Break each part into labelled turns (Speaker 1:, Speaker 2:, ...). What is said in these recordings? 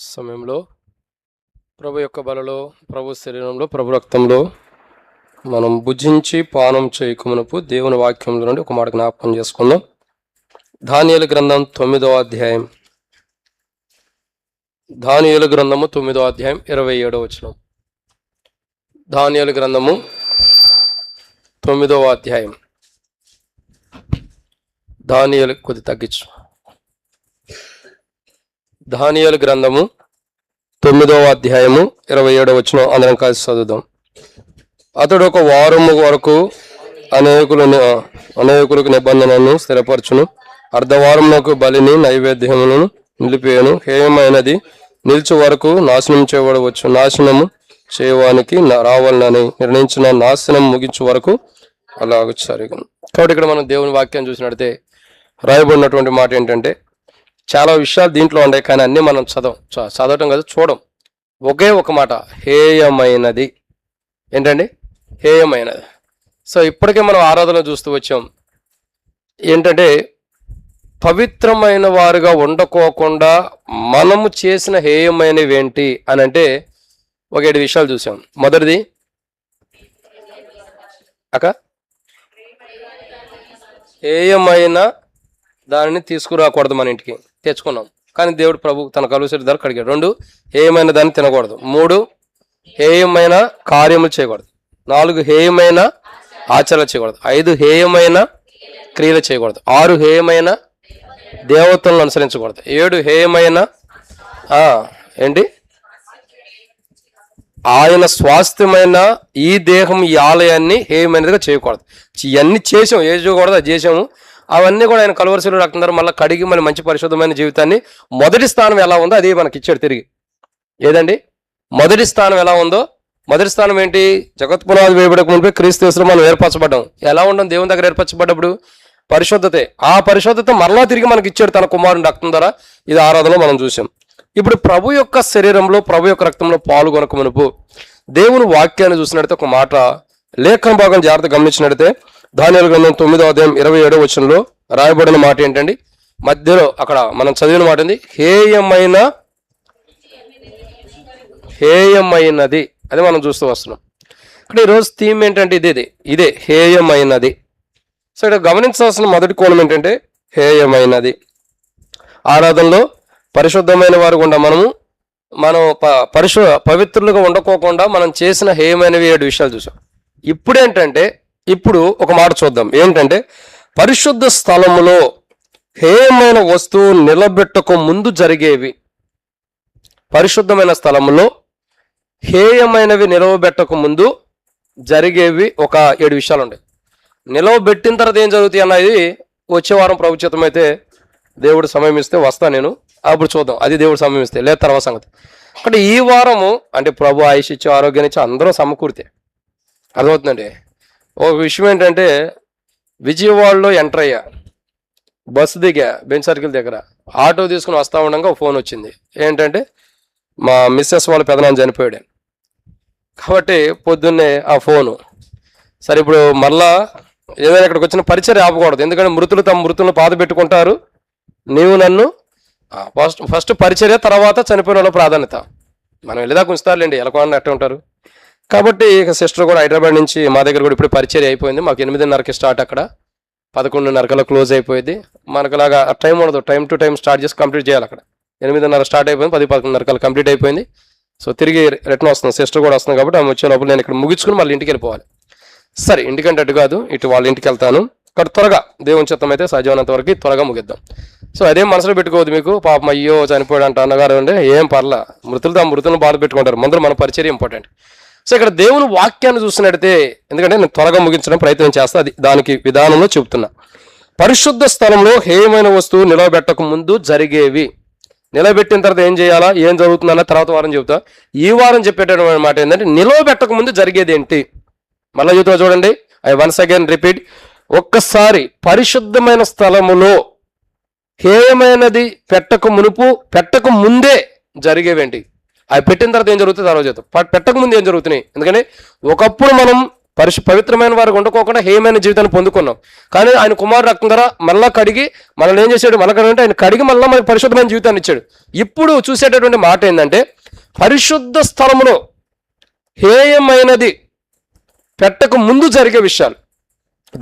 Speaker 1: సమయంలో ప్రభు యొక్క బలలో, ప్రభు శరీరంలో, ప్రభు రక్తంలో మనం భుజించి పానం చేయకమునపు దేవుని వాక్యంలో నుండి ఒక మాట జ్ఞాపకం చేసుకుందాం. దానియేలు గ్రంథం 9వ అధ్యాయం, దానియేలు గ్రంథము 9వ అధ్యాయం 27వ వచనం. దానియేలు గ్రంథము 9వ అధ్యాయం, దానియేలు కొద్ది తగ్గించు. దానియేలు గ్రంథము 9వ అధ్యాయము 27వ వచనం అందరం కలిసి చదువుదాం. అతడు ఒక వారము వరకు అనేకులకు నిబంధనను స్థిరపరచును, అర్ధవారమునకు బలిని నైవేద్యములను నిలిపేయను, హేయమైనది నిలిచి వరకు నాశనం చేయబడవచ్చు, నాశనము చేయవానికి రావాలని నిర్ణయించిన నాశనం ముగించే వరకు అలాగ జరుగును. కాబట్టి ఇక్కడ మనం దేవుని వాక్యాన్ని చూసినట్లయితే రాయబడినటువంటి మాట ఏంటంటే, చాలా విషయాలు దీంట్లో ఉన్నాయి, కానీ అన్నీ మనం చదవటం కదా, చూడం. ఒకే ఒక మాట, హేయమైనది. ఏంటండి? హేయమైనది. సో ఇప్పటికే మనం ఆరాధన చూస్తూ వచ్చాం. ఏంటంటే, పవిత్రమైన వారుగా ఉండకోకుండా మనము చేసిన హేయమైనవి ఏంటి అని అంటే ఒక 7 విషయాలు చూసాం. మొదటిది హేయమైన దానిని తీసుకురాకూడదు, మన ఇంటికి తెచ్చుకున్నాం, కానీ దేవుడు ప్రభు తన కలుసరి ధర కడిగాడు. 2, హేయమైన దాన్ని తినకూడదు. 3, హేయమైన కార్యములు చేయకూడదు. 4, హేయమైన ఆచరణ చేయకూడదు. 5, హేయమైన క్రియలు చేయకూడదు. 6, హేయమైన దేవతలను అనుసరించకూడదు. 7, హేయమైన ఏంటి ఆయన స్వాస్థ్యమైన ఈ దేహం, ఈ ఆలయాన్ని హేయమైనదిగా చేయకూడదు. ఇవన్నీ చేసాం, ఏది చేయకూడదు అది చేసాము. అవన్నీ కూడా ఆయన కలువరిశిలో రక్తం ద్వారా మళ్ళీ కడిగి మన మంచి పరిశుద్ధమైన జీవితాన్ని, మొదటి స్థానం ఎలా ఉందో అది మనకి ఇచ్చాడు తిరిగి. ఏదండి మొదటి స్థానం ఎలా ఉందో? మొదటి స్థానం ఏంటి? జగత్ పునాది వేయబడక ముందే క్రీస్తు యేసులో మనం ఏర్పరచబడ్డాం. ఎలా ఉండడం? దేవుని దగ్గర ఏర్పరచబడ్డప్పుడు పరిశుద్ధతే. ఆ పరిశుద్ధత మరలా తిరిగి మనకి ఇచ్చాడు తన కుమారుని రక్తం ద్వారా. ఇది ఆరాధనలో మనం చూసాం. ఇప్పుడు ప్రభు యొక్క శరీరంలో, ప్రభు యొక్క రక్తంలో పాల్గొనక మునుపు దేవుని వాక్యాన్ని చూసినట్టయితే ఒక మాట, లేఖన భాగం జాగ్రత్త గమనించినట్టయితే దానియేలు గ్రంథం 9వ అధ్యాయం 27వ వచనంలో రాయబడిన మాట ఏంటండి? మధ్యలో అక్కడ మనం చదివిన మాట ఏంది? హేయమైనది. అది మనం చూస్తూ వస్తున్నాం. ఇక్కడ ఈరోజు థీమ్ ఏంటంటే ఇదే హేయమైనది. సో ఇక్కడ గమనించాల్సిన మొదటి కోణం ఏంటంటే హేయమైనది. ఆరాధనలో పరిశుద్ధమైన వారు గుండా మనం పవిత్రులుగా ఉండకోకుండా మనం చేసిన హేయమైనవి 7 విషయాలు చూసాం. ఇప్పుడు ఒక మాట చూద్దాం. ఏంటంటే, పరిశుద్ధ స్థలములో హేయమైన వస్తువు నిలబెట్టక ముందు జరిగేవి. పరిశుద్ధమైన స్థలములో హేయమైనవి నిలవబెట్టక ముందు జరిగేవి ఒక 7 విషయాలు ఉంటాయి. నిలవబెట్టిన తర్వాత ఏం జరుగుతాయి అన్నది వచ్చే వారం ప్రభుత్వం అయితే దేవుడు సమయం ఇస్తే వస్తా నేను, అప్పుడు చూద్దాం. అది దేవుడు సమయం ఇస్తే, లేదు తర్వాత సంగతి. అక్కడ ఈ వారము అంటే ప్రభు ఆయుష్ ఇచ్చి, ఆరోగ్యాన్ని ఇచ్చి అందరూ సమకూరితే అర్థమవుతుందండి. ఒక విషయం ఏంటంటే, విజయవాడలో ఎంటర్ అయ్యా, బస్సు దిగా, బెంచ్ సర్కిల్ దగ్గర ఆటో తీసుకుని వస్తూ ఉండగా ఒక ఫోన్ వచ్చింది. ఏంటంటే, మా మిస్సెస్ వాళ్ళ పెదనాన్న చనిపోయాడు. కాబట్టి పొద్దున్నే ఆ ఫోను. సరే, ఇప్పుడు మళ్ళా ఏదైనా ఇక్కడికి వచ్చిన పరిచయం ఆపకూడదు, ఎందుకంటే మృతులు తమ మృతులను బాధ పెట్టుకుంటారు. నీవు నన్ను ఫస్ట్ పరిచర్య, తర్వాత చనిపోయిన వాళ్ళ ప్రాధాన్యత. మనం వెళ్ళేదాకా ఉంచుతారులేండి, ఎలకొండ ఎట్ట ఉంటారు. కాబట్టి ఇక సిస్టర్ కూడా హైదరాబాద్ నుంచి మా దగ్గర కూడా ఇప్పుడు పరిచర్య అయిపోయింది. మాకు 8:30కి స్టార్ట్, అక్కడ 11:30 క్లోజ్ అయిపోయింది. మనకులాగా టైం ఉండదు, టైం టు టైం స్టార్ట్ చేసి కంప్లీట్ చేయాలి. అక్కడ 8:30 స్టార్ట్ అయిపోయింది, 10-11:30 కంప్లీట్ అయిపోయింది. సో తిరిగి రిటర్న్ వస్తుంది, సిస్టర్ కూడా వస్తుంది. కాబట్టి ఆమె వచ్చే లోపల నేను ఇక్కడ ముగించుకుని మళ్ళీ ఇంటికి వెళ్ళిపోవాలి. సరే, ఇంటికంటే అటు కాదు, ఇటు వాళ్ళ ఇంటికి వెళ్తాను. ఇక్కడ త్వరగా దేవుని చిత్తం అయితే సాధ్యమైనంత వరకు త్వరగా ముగిద్దాం. సో అదేం మనసులో పెట్టుకోవద్దు. మీకు పాపం అయ్యో చనిపోయాడు అంట అన్నగారు అంటే ఏం పర్లా, మృతులను బాధ పెట్టుకుంటారు. ముందర మన పరిచర్య ఇంపార్టెంట్. సో ఇక్కడ దేవుని వాక్యాన్ని చూసినట్టయితే, ఎందుకంటే నేను త్వరగా ముగించడం ప్రయత్నం చేస్తా, అది దానికి విధానంలో చెబుతున్నా. పరిశుద్ధ స్థలంలో హేయమైన వస్తువు నిలబెట్టక ముందు జరిగేవి. నిలబెట్టిన తర్వాత ఏం చేయాలా, ఏం జరుగుతుందన్న తర్వాత వారం చెబుతా. ఈ వారం చెప్పేటటువంటి మాట ఏంటంటే, నిలబెట్టక ముందు జరిగేది ఏంటి. మళ్ళీ చెబుతున్నా చూడండి, ఐ వన్స్ అగైన్ రిపీట్. ఒక్కసారి పరిశుద్ధమైన స్థలములో హేయమైనది పెట్టక ముందే జరిగేవేంటి, అవి పెట్టిన తర్వాత ఏం జరుగుతుంది ఆ రోజు. పెట్టక ముందు ఏం జరుగుతున్నాయి. ఎందుకంటే ఒకప్పుడు మనం పవిత్రమైన వారికి ఉండకోకుండా హేయమైన జీవితాన్ని పొందుకున్నాం. కానీ ఆయన కుమారుడు రక్తం ద్వారా మళ్ళా కడిగి మనల్ని ఏం చేశాడు? మనకంటే ఆయన కడిగి మళ్ళీ మనకి పరిశుద్ధమైన జీవితాన్ని ఇచ్చాడు. ఇప్పుడు చూసేటటువంటి మాట ఏంటంటే, పరిశుద్ధ స్థలములో హేయమైనది పెట్టక ముందు జరిగే విషయాలు,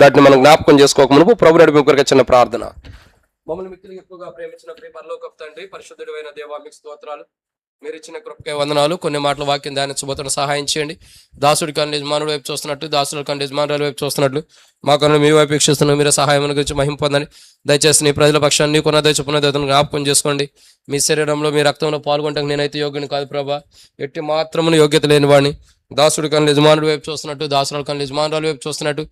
Speaker 1: దాటిని మనం జ్ఞాపకం చేసుకోక మునుపు ప్రభు నడిపి చిన్న ప్రార్థన. మమ్మల్ని మిక్కిలి ఎక్కువగా ప్రేమించిన పరలోకపు తండ్రి, పరిశుద్ధుడు అయిన దేవా, మీకు స్తోత్రాలు. మీరు ఇచ్చిన కృపకే వందనాలు. కొన్ని మాటల వాక్యం దాన్ని శుభతను సహాయం చేయండి. దాసుడి కన్నా యజమానుడి వైపు చూస్తున్నట్టు, దాసుడి కన్నా యజమానుల వైపు చూస్తున్నట్లు మా కన్నా మీ వైపు వీక్షిస్తున్న మీరు సహాయం గురించి మహిమ పొందండి. దయచేసి నీ ప్రజల పక్షాన్ని నీకున్న దయచుకున్న దేవతను జ్ఞాపకం చేసుకోండి. మీ శరీరంలో మీ రక్తంలో పాల్గొంటానికి నేనైతే యోగ్యుని కాదు ప్రభా, ఎట్టి మాత్రమును యోగ్యత లేని వాడిని. దాసుడి కన్నా యజమానుడి వైపు చూస్తున్నట్టు, దాసుల కన్నా యజమానుల వైపు చూస్తున్నట్టు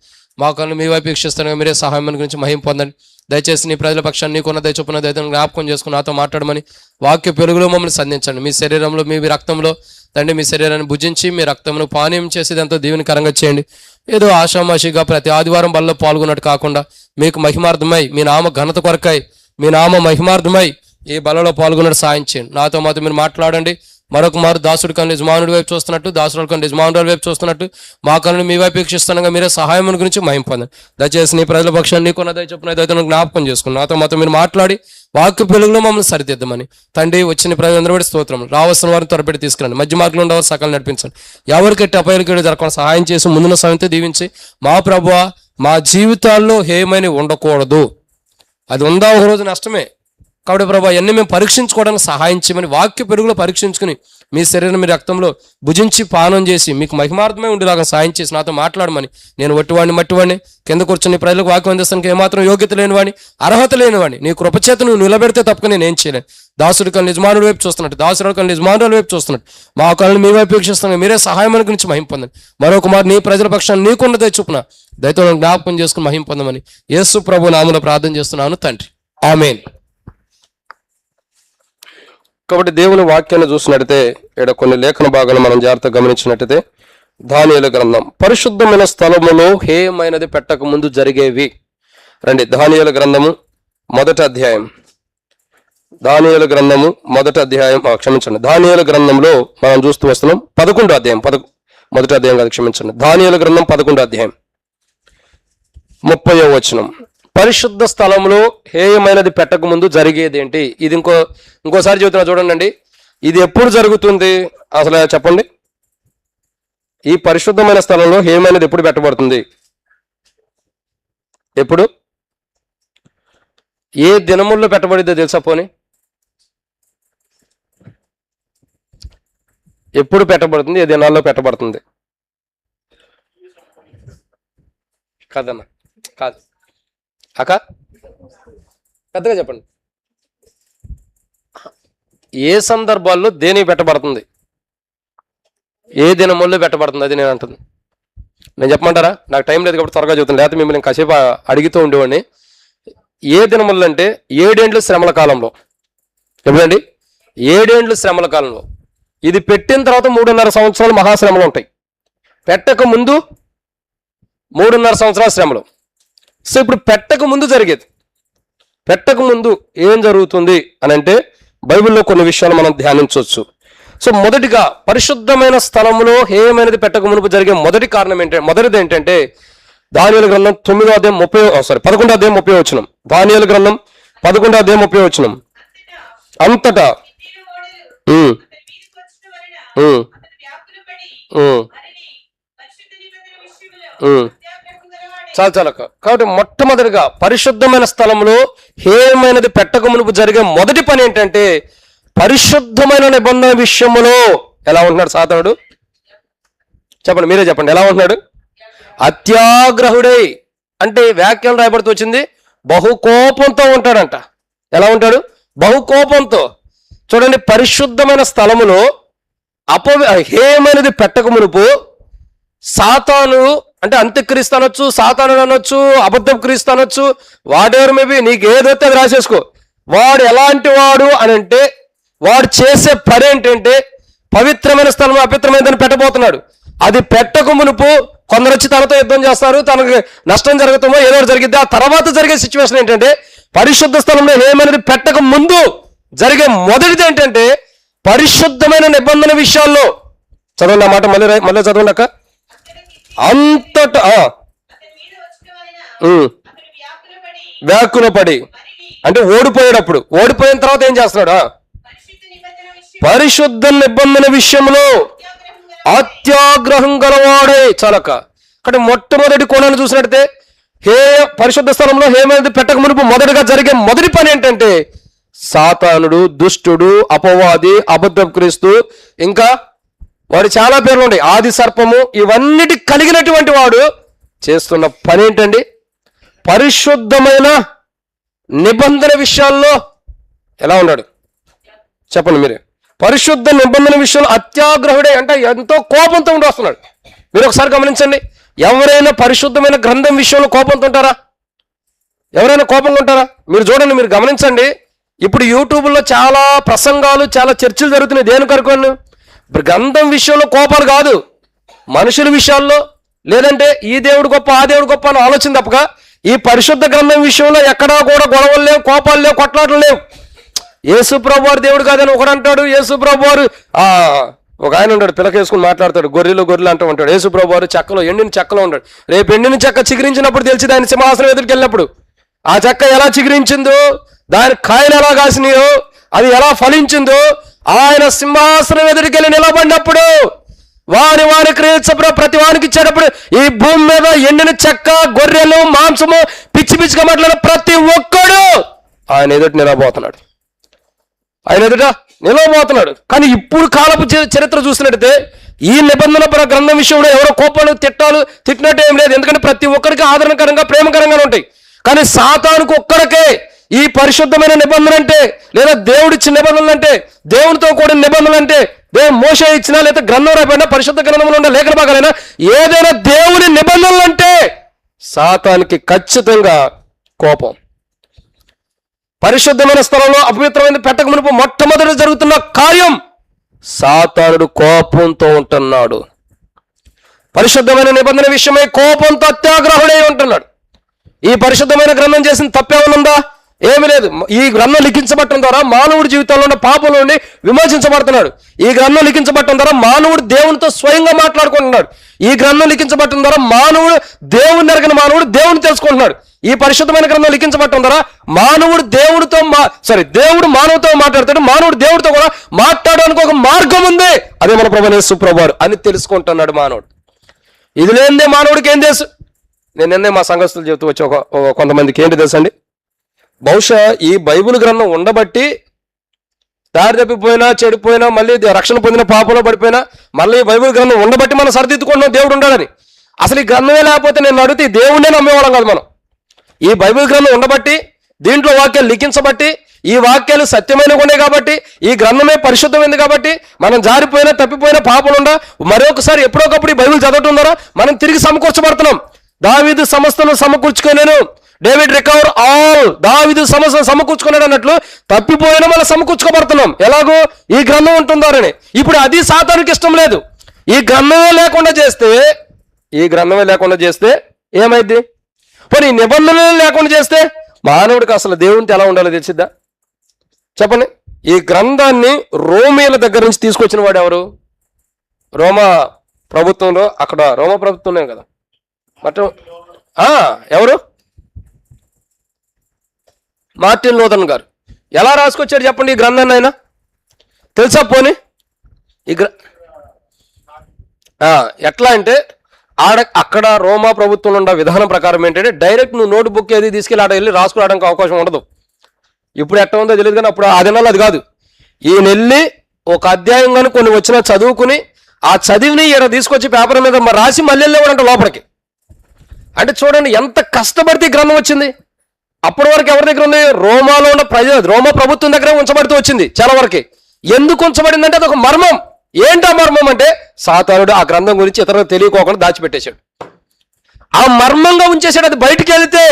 Speaker 1: మా కన్నా మీ వైపు వీక్షిస్తున్న మీరే సహాయం గురించి మహిమ పొందండి. దయచేసి నీ ప్రజల పక్షాన్ని నీకున్న దయచొప్పున దయతను జ్ఞాపకం చేసుకుని నాతో మాట్లాడమని వాక్య పెరుగులో మమ్మల్ని సంధించండి. మీ శరీరంలో మీ రక్తంలో తండ్రి మీ శరీరాన్ని భుజించి మీ రక్తంలో పానీయం చేసేది ఎంతో దీవెనకరంగా చేయండి. ఏదో ఆషామాషిగా ప్రతి ఆదివారం బల్లో పాల్గొన్నట్టు కాకుండా మీకు మహిమార్థమై, మీ నామ ఘనత కొరకై, మీ నామ మహిమార్థమై ఈ బలలో పాల్గొన్నట్టు సాయం చేయండి. నాతో మాతో మీరు మాట్లాడండి. మరొక మారు దాసుడి కన్నా యజమానుడి వైపు చూస్తున్నట్టు, దాసుల కన్నా యజమానుడి వైపు చూస్తున్నట్టు మా కన్ను మీ వైపు వీక్షిస్తుండగా మీరే సహాయం గురించి మహిమ పొందండి. దయచేసి నీ ప్రజల పక్షాన్ని నీకున్న దయచొప్పున దయతను జ్ఞాపకం చేసుకుని నాతో మాతో మీరు మాట్లాడి వాక్య వెలుగులో మమ్మల్ని సరిదిద్దమని తండ్రి, వచ్చిన ప్రజలందరూ బట్టి స్తోత్రం. రావాల్సిన వారిని త్వరపెట్టి తీసుకురండి. మధ్య మార్గంలో ఉండేవారు సకలు నడిపించండి. ఎవరికెట్టి అపాయాలకి జరగకుండా సహాయం చేసి ముందున్న సమయంతో దీవించి, మా ప్రభువా మా జీవితాల్లో హేయమైన ఉండకూడదు. అది ఉందా ఒక రోజు నష్టమే. కాబట్టి ప్రభా అన్నీ మేము పరీక్షించుకోవడానికి సహాయం చేయమని వాక్య పెరుగులో పరీక్షించుకుని మీ శరీరం మీ రక్తంలో భుజించి పానం చేసి మీకు మహిమార్థమై ఉండేలాగా సాయం చేసి నాతో మాట్లాడమని, నేను వట్టివాడిని మట్టివాడిని కింద కూర్చొని ప్రజలకు వాక్యం అందిస్తానికి ఏమాత్రం యోగ్యత లేనివాడిని, అర్హత లేనివాడిని, నీ కృపచేత నువ్వు నిలబెడితే తప్పక నేను ఏం చేయలేను. దాసుడి కన్నా యజమానుడి వైపు చూస్తున్నట్టు, దాసుడి కన్నా యజమానుల వైపు చూస్తున్నట్టు మా కళ్ళని మీ వైపు వీక్షిస్తున్నాను. మీరే సహాయం గురించి మహిమ పొందండి. మరొక మారు నీ ప్రజల పక్షాన్ని నీకున్నదే చొప్పున దయతో జ్ఞాపకం చేసుకుని మహిమ పొందమని యేసు ప్రభు నామములో ప్రార్థన చేస్తున్నాను తండ్రి, ఆమేన్. కాబట్టి దేవుని వాక్యాన్ని చూసినట్టయితే ఇక్కడ కొన్ని లేఖన భాగాలు మనం జాగ్రత్తగా గమనించినట్టయితే, దానియేలు గ్రంథం పరిశుద్ధమైన స్థలములో హేయమైనది పెట్టక ముందు జరిగేవి. రండి, దానియేలు గ్రంథము మొదటి అధ్యాయం. దానియేలు గ్రంథము మొదటి అధ్యాయం, క్షమించండి, దానియేలు గ్రంథంలో మనం చూస్తూ వస్తున్నాం 11వ అధ్యాయం, మొదటి అధ్యాయం కాదు, క్షమించండి, దానియేలు గ్రంథం 11వ అధ్యాయం 30వ వచనం. పరిశుద్ధ స్థలంలో హేయమైనది పెట్టక ముందు జరిగేది ఏంటి? ఇది ఇంకోసారి చెబుతున్నా చూడండి. ఇది ఎప్పుడు జరుగుతుంది అసలు చెప్పండి? ఈ పరిశుద్ధమైన స్థలంలో హేయమైనది ఎప్పుడు పెట్టబడుతుంది? ఎప్పుడు, ఏ దినముల్లో పెట్టబడిద్దో తెలుసా? పోనీ ఎప్పుడు పెట్టబడుతుంది? ఏ దినాల్లో పెట్టబడుతుంది? కాదన్నా, కాదు అక్క, పెద్దగా చెప్పండి. ఏ సందర్భాల్లో దేనికి పెట్టబడుతుంది? ఏ దినముల్లో పెట్టబడుతుంది? అది నేను అంటుంది. నేను చెప్పమంటారా? నాకు టైం లేదు కాబట్టి త్వరగా చెబుతాను, లేకపోతే మిమ్మల్ని కాసేపు అడుగుతూ ఉండేవాడిని. ఏ దినముల్లో అంటే 7 ఏండ్లు శ్రమల కాలంలో. ఎప్పుడండి? 7 ఏండ్లు శ్రమల కాలంలో. ఇది పెట్టిన తర్వాత 3.5 సంవత్సరాలు మహాశ్రమలు ఉంటాయి. పెట్టక ముందు 3.5 సంవత్సరాల శ్రమలు. సో ఇప్పుడు పెట్టక ముందు జరిగేది, పెట్టక ముందు ఏం జరుగుతుంది అని అంటే బైబిల్లో కొన్ని విషయాలు మనం ధ్యానించవచ్చు. సో మొదటిగా పరిశుద్ధమైన స్థలంలో హేయమైనది పెట్టక మునుపు జరిగే మొదటి కారణం మొదటిది ఏంటంటే దానియేలు గ్రంథం 11వ అధ్యాయం 30వ వచనం. దానియేలు గ్రంథం 11వ అధ్యాయం 30వ వచనం. అంతటా చాలా కాబట్టి మొట్టమొదటిగా పరిశుద్ధమైన స్థలంలో హేయమైనది పెట్టక మునుపు జరిగే మొదటి పని ఏంటంటే పరిశుద్ధమైన నిబంధన విషయములో ఎలా ఉంటున్నాడు సాతానుడు? చెప్పండి, మీరే చెప్పండి, ఎలా ఉంటున్నాడు? అత్యాగ్రహుడై, అంటే వ్యాఖ్యలు రాయబడుతూ వచ్చింది బహుకోపంతో ఉంటాడంట. ఎలా ఉంటాడు? బహుకోపంతో. చూడండి, పరిశుద్ధమైన స్థలములో హేయమైనది పెట్టక మునుపు సాతాను, అంటే అంత్యక్రీస్తు అనొచ్చు, సాతాను అనొచ్చు, అబద్ధం క్రీస్తు అనొచ్చు, వాడెవరు మేబీ, నీకు ఏదైతే అది రాసేసుకో. వాడు ఎలాంటి వాడు అని అంటే వాడు చేసే పని ఏంటంటే పవిత్రమైన స్థలం అపవిత్రమైనదని పెట్టబోతున్నాడు. అది పెట్టక మునుపు కొందరు వచ్చి తనతో యుద్ధం చేస్తారు, తనకు నష్టం జరుగుతుందో ఏదో జరిగిద్ది. ఆ తర్వాత జరిగే సిచ్యువేషన్ ఏంటంటే పరిశుద్ధ స్థలంలో ఏమైనది పెట్టక ముందు జరిగే మొదటిది ఏంటంటే పరిశుద్ధమైన నిబంధన విషయాల్లో. చదవండి ఆ మాట, మళ్ళీ చదవండి అక్క. అంతటా వ్యాకులపడి అంటే ఓడిపోయిన తర్వాత ఏం చేస్తున్నాడు? పరిశుద్ధ నిబంధన విషయంలో అత్యాగ్రహం గలవాడే చాలక. అంటే మొట్టమొదటి కోణాన్ని చూసినట్టే పరిశుద్ధ స్థలంలో హేమది పెట్టక మునుపు మొదటిగా జరిగే మొదటి పని ఏంటంటే సాతానుడు, దుష్టుడు, అపవాది, అబద్ధ క్రీస్తు, ఇంకా వాడు చాలా పేర్లు ఉన్నాయి, ఆది సర్పము, ఇవన్నిటి కలిగినటువంటి వాడు చేస్తున్న పని ఏంటండి? పరిశుద్ధమైన నిబంధన విషయాల్లో ఎలా ఉన్నాడు చెప్పండి మీరే. పరిశుద్ధ నిబంధన విషయంలో అత్యాగ్రహుడే అంటే ఎంతో కోపంతో ఉండి వస్తున్నాడు. మీరు ఒకసారి గమనించండి, ఎవరైనా పరిశుద్ధమైన గ్రంథం విషయంలో కోపంతో ఉంటారా? ఎవరైనా కోపంగా ఉంటారా? మీరు చూడండి, మీరు గమనించండి. ఇప్పుడు యూట్యూబ్లో చాలా ప్రసంగాలు, చాలా చర్చలు జరుగుతున్నాయి. దేని కనుకోండి? గ్రంథం విషయంలో కోపాలు కాదు, మనుషుల విషయాల్లో, లేదంటే ఈ దేవుడు గొప్ప ఆ దేవుడు గొప్ప అని ఆలోచన తప్పక ఈ పరిశుద్ధ గ్రంథం విషయంలో ఎక్కడా కూడా గొడవలు లేవు, కోపాలు లేవు, కొట్లాటలు లేవు. యేసు ప్రభు వారు దేవుడు కాదని ఒకడు అంటాడు. యేసు ప్రభు వారు ఒక ఆయన ఉంటాడు, పిలకేసుకుని మాట్లాడతాడు, గొర్రెలు అంటూ ఉంటాడు. యేసు ప్రభు వారు చెక్కలో, ఎండిన చెక్కలో ఉంటాడు. రేపు ఎండిన చెక్క చిగురించినప్పుడు తెలిసి ఆయన సింహాసనం ఎదురుకి వెళ్ళినప్పుడు ఆ చెక్క ఎలా చిగురించిందో, దాని కాయలు ఎలా కాసినాయో, అది ఎలా ఫలించిందో, ఆయన సింహాసనం ఎదురుకి వెళ్ళి నిలబడినప్పుడు వారి క్రియలు ప్రతి వానికి ఇచ్చేటప్పుడు ఈ భూమి మీద ఎండిన చెక్క, గొర్రెలు, మాంసము, పిచ్చిగా మాట్లాడిన ప్రతి ఒక్కడు ఆయన ఎదుటి నిలబోతున్నాడు. కానీ ఇప్పుడు కాలపు చరిత్ర చూసినట్టయితే ఈ నిబంధన గ్రంథం విషయంలో ఎవరో కోపాలు తిట్టినట్టు ఏం లేదు. ఎందుకంటే ప్రతి ఒక్కరికి ఆదరణకరంగా, ప్రేమకరంగా ఉంటాయి. కానీ సాతానుకు ఒక్కడికే ఈ పరిశుద్ధమైన నిబంధన అంటే, లేదా దేవుడిచ్చిన నిబంధనలు అంటే, దేవునితో కూడిన నిబంధనలు అంటే, దేవుడు మోషే ఇచ్చినా, లేదా గ్రంథం రాబడినా, పరిశుద్ధ గ్రంథంలో ఉండే లేఖన భాగాలైనా, ఏదైనా దేవుని నిబంధనలు అంటే సాతానికి ఖచ్చితంగా కోపం. పరిశుద్ధమైన స్థలంలో అపవిత్రమైన పెట్టక మునుపు మొట్టమొదటి జరుగుతున్న కార్యం సాతానుడు కోపంతో ఉంటున్నాడు. పరిశుద్ధమైన నిబంధన విషయమై కోపంతో అత్యాగ్రహుడై ఉంటున్నాడు. ఈ పరిశుద్ధమైన గ్రంథం చేసిన తప్పేమనుందా? ఏమి లేదు. ఈ గ్రంథం లిఖించబట్టడం ద్వారా మానవుడి జీవితంలో ఉన్న పాపం నుండి విమోచించబడుతున్నాడు. ఈ గ్రంథం లిఖించబట్టడం ద్వారా మానవుడు దేవునితో స్వయంగా మాట్లాడుకుంటున్నాడు. ఈ గ్రంథం లిఖించబట్టడం ద్వారా మానవుడు దేవుని ఎరగిన మానవుడు దేవుని తెలుసుకుంటున్నాడు. ఈ పరిశుద్ధమైన గ్రంథం లిఖించబట్టడం ద్వారా మానవుడు దేవుడు మానవుతో మాట్లాడతాడు, మానవుడు దేవుడితో కూడా మాట్లాడడానికి ఒక మార్గం ఉంది, అదే మన ప్రభువైన యేసు ప్రభువారు అని తెలుసుకుంటున్నాడు మానవుడు. ఇది లేనిదే మానవుడికి ఏం తెలుసు? నేను మా సంఘస్థులు చెబుతూ వచ్చి కొంతమందికి ఏంటి తెలుసు అండి, బహుశా ఈ బైబిల్ గ్రంథం ఉండబట్టి దారి తప్పిపోయినా, చెడిపోయినా, మళ్ళీ రక్షణ పొందిన పాపంలో పడిపోయినా, మళ్ళీ ఈ బైబిల్ గ్రంథం ఉండబట్టి మనం సరిదిద్దుకుంటున్నాం దేవుడు ఉండాలని. అసలు ఈ గ్రంథమే లేకపోతే నేను అడిగితే దేవుడే నమ్మేవాళ్ళం కాదు మనం. ఈ బైబిల్ గ్రంథం ఉండబట్టి, దీంట్లో వాక్యాలు లిఖించబట్టి, ఈ వాక్యాలు సత్యమైనవి ఉన్నాయి కాబట్టి, ఈ గ్రంథమే పరిశుద్ధమైంది కాబట్టి, మనం జారిపోయినా, తప్పిపోయినా, పాపలుండా మరొకసారి ఎప్పుడొకప్పుడు ఈ బైబిల్ చదవటం ద్వారా మనం తిరిగి సమకూర్చబడుతున్నాం. దావీదు సమస్తను సమకూర్చుకున్నాను, డేవిడ్ రికవర్ ఆల్, దావీదు సమస్తను సమకూర్చుకున్నాడు అన్నట్లు తప్పిపోయినా మనం సమకూర్చుకోబడుతున్నాం. ఎలాగో ఈ గ్రంథం ఉంటుందారని. ఇప్పుడు అది సాతానుకి ఇష్టం లేదు. ఈ గ్రంథమే లేకుండా చేస్తే ఏమైంది? పోనీ నిబంధనలు లేకుండా చేస్తే మానవుడికి అసలు దేవునితో ఎలా ఉండాలో తెలిసిద్దా? చెప్పండి. ఈ గ్రంథాన్ని రోమీల దగ్గర నుంచి తీసుకొచ్చిన వాడు ఎవరు? రోమా ప్రభుత్వంలో, అక్కడ రోమా ప్రభుత్వం కదా ఎవరు? మార్టిన్ లూథరన్ గారు. ఎలా రాసుకొచ్చాడు చెప్పండి ఈ గ్రంథాన్ని? ఆయన తెలుసా? పోనీ ఎట్లా అంటే అక్కడ రోమా ప్రభుత్వంలో ఉన్న విధానం ప్రకారం ఏంటంటే డైరెక్ట్ నువ్వు నోట్ బుక్ ఏది తీసుకెళ్ళి ఆడ వెళ్ళి రాసుకోవడానికి అవకాశం ఉండదు. ఇప్పుడు ఎట్లా ఉందో తెలియదు, కానీ అప్పుడు ఆ దినాల్లో అది కాదు. ఈయన వెళ్ళి ఒక అధ్యాయం కానీ కొన్ని వచ్చినా చదువుకుని ఆ చదివిని ఈడ తీసుకొచ్చి పేపర్ మీద రాసి మళ్ళీ వెళ్ళేవాడంట లోపలికి. అంటే చూడండి ఎంత కష్టపడితే గ్రంథం వచ్చింది. అప్పటి వరకు ఎవరి దగ్గర ఉంది? రోమాలో ఉన్న రోమా ప్రభుత్వం దగ్గర ఉంచబడుతూ వచ్చింది చాలా వరకు. ఎందుకు ఉంచబడిందంటే అదొక మర్మం. ఏంటా మర్మం అంటే సాతానుడు ఆ గ్రంథం గురించి ఇతరులకు తెలియకోకుండా దాచిపెట్టేశాడు. ఆ మర్మంగా ఉంచేశాడు. అది బయటికి వెళితే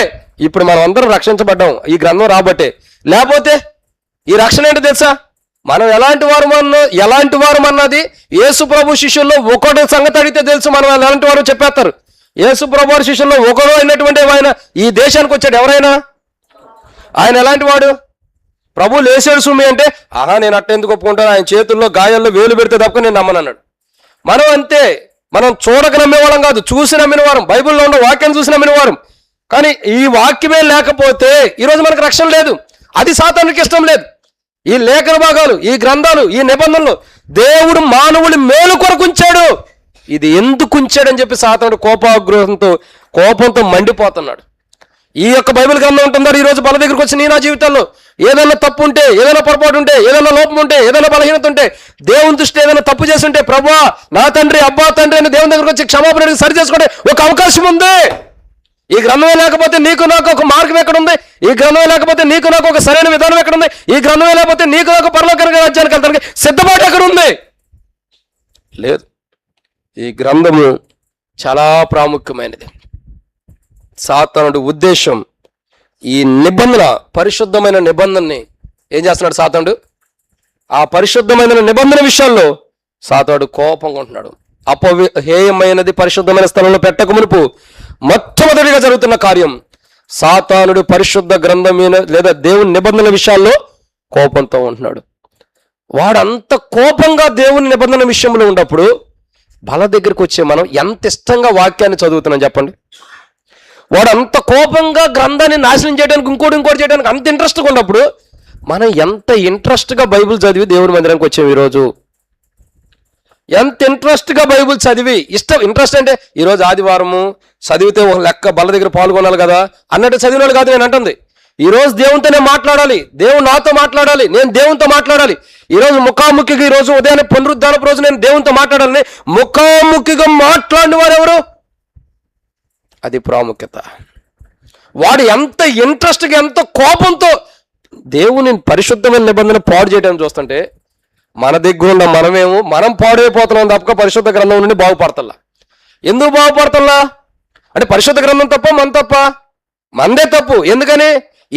Speaker 1: ఇప్పుడు మనం అందరం రక్షించబడ్డాం ఈ గ్రంథం రాబట్టే. లేకపోతే ఈ రక్షణ ఏంటో తెలుసా? మనం ఎలాంటి వారు అన్నది యేసు ప్రభు శిష్యుల్లో ఒకటి సంగతి అడిగితే తెలుసు. మనం ఎలాంటి వారు చెప్పేస్తారు. యేసు ప్రభు శిష్యుల్లో ఒకడు అయినటువంటి ఆయన ఈ దేశానికి వచ్చాడు. ఎవరైనా ఆయన ఎలాంటి వాడు? ప్రభు లేచాడు సుమి అంటే నేను అట్టెందుకు ఒప్పుకుంటాను, ఆయన చేతుల్లో గాయాల్లో వేలు పెడితే తప్ప నేను నమ్మనన్నాడు. మనం అంతే. మనం చూడక నమ్మేవాళ్ళం కాదు, చూసి నమ్మిన వారం, బైబిల్లో ఉన్న వాక్యం చూసి నమ్మిన వారం. కానీ ఈ వాక్యమే లేకపోతే ఈరోజు మనకు రక్షణ లేదు. అది సాతానుకి ఇష్టం లేదు. ఈ లేఖన భాగాలు, ఈ గ్రంథాలు, ఈ నిబంధనలు దేవుడు మానవుడి మేలు కొరకు ఉంచాడు. ఇది ఎందుకు ఉంచాడని చెప్పి సాతానుడు కోపంతో మండిపోతున్నాడు. ఈ యొక్క బైబిల్ గ్రంథం ఉంటుందా ఈరోజు బల దగ్గరికి వచ్చి నా జీవితంలో ఏదైనా తప్పు ఉంటే, ఏదైనా పొరపాటు ఉంటే, ఏదైనా లోపం ఉంటే, ఏదైనా బలహీనత ఉంటే, దేవుని దృష్టి ఏదైనా తప్పు చేసి ఉంటే, ప్రభువా నా తండ్రి, అబ్బా తండ్రి అని దేవుని దగ్గరికి వచ్చి క్షమాపణ సరి చేసుకుంటే ఒక అవకాశం ఉంది. ఈ గ్రంథమే లేకపోతే నీకు నాకు ఒక మార్గం ఎక్కడుంది? ఈ గ్రంథమే లేకపోతే నీకు నాకు ఒక సరైన విధానం ఎక్కడుంది? ఈ గ్రంథమే లేకపోతే నీకు నాకు పరలోక రాజ్యానికి వెళ్తానికి సిద్ధపాటు ఎక్కడుంది? లేదు. ఈ గ్రంథము చాలా ప్రాముఖ్యమైనది. సాతానుడి ఉద్దేశం ఈ నిబంధన, పరిశుద్ధమైన నిబంధనని ఏం చేస్తున్నాడు సాతానుడు? ఆ పరిశుద్ధమైన నిబంధన విషయాల్లో సాతానుడు కోపంగా ఉంటున్నాడు. హేయమైనది పరిశుద్ధమైన స్థలంలో పెట్టక మునుపు మొట్టమొదటిగా జరుగుతున్న కార్యం, సాతానుడు పరిశుద్ధ గ్రంథం మీద లేదా దేవుని నిబంధనల విషయాల్లో కోపంతో ఉంటున్నాడు. వాడంత కోపంగా దేవుని నిబంధన విషయంలో ఉన్నప్పుడు బల దగ్గరికి వచ్చే మనం ఎంత ఇష్టంగా వాక్యాన్ని చదువుతున్నాం చెప్పండి. వాడు అంత కోపంగా గ్రంథాన్ని నాశనం చేయడానికి ఇంకోటి చేయడానికి అంత ఇంట్రెస్ట్గా ఉన్నప్పుడు మనం ఎంత ఇంట్రెస్ట్గా బైబిల్ చదివి దేవుని మందిరానికి వచ్చాము ఈరోజు. ఎంత ఇంట్రెస్ట్గా బైబిల్ చదివి ఇంట్రెస్ట్ అంటే ఈరోజు ఆదివారము చదివితే ఒక లెక్క బల్ల దగ్గర పాల్గొనాలి కదా అన్నట్టు చదివిన వాళ్ళు కాదు నేను అంటుంది. ఈరోజు దేవునితో నేను మాట్లాడాలి, దేవుడు నాతో మాట్లాడాలి, నేను దేవునితో మాట్లాడాలి. ఈరోజు ముఖాముఖిగా ఈరోజు ఉదయాన్నే పునరుద్ధానపు రోజు నేను దేవునితో మాట్లాడాలని ముఖాముఖిగా మాట్లాడిన వారు ఎవరు? అది ప్రాముఖ్యత. వాడు ఎంత ఇంట్రెస్ట్గా, ఎంత కోపంతో దేవుని పరిశుద్ధమైన నిబంధన పాడు చేయడానికి చూస్తుంటే మన దగ్గర ఉన్న మనం పాడైపోతున్నాం తప్ప పరిశుద్ధ గ్రంథం నుండి బాగుపడతల్లా. ఎందుకు బాగుపడతల్లా అంటే పరిశుద్ధ గ్రంథం తప్ప మన తప్ప? మనదే తప్పు. ఎందుకని?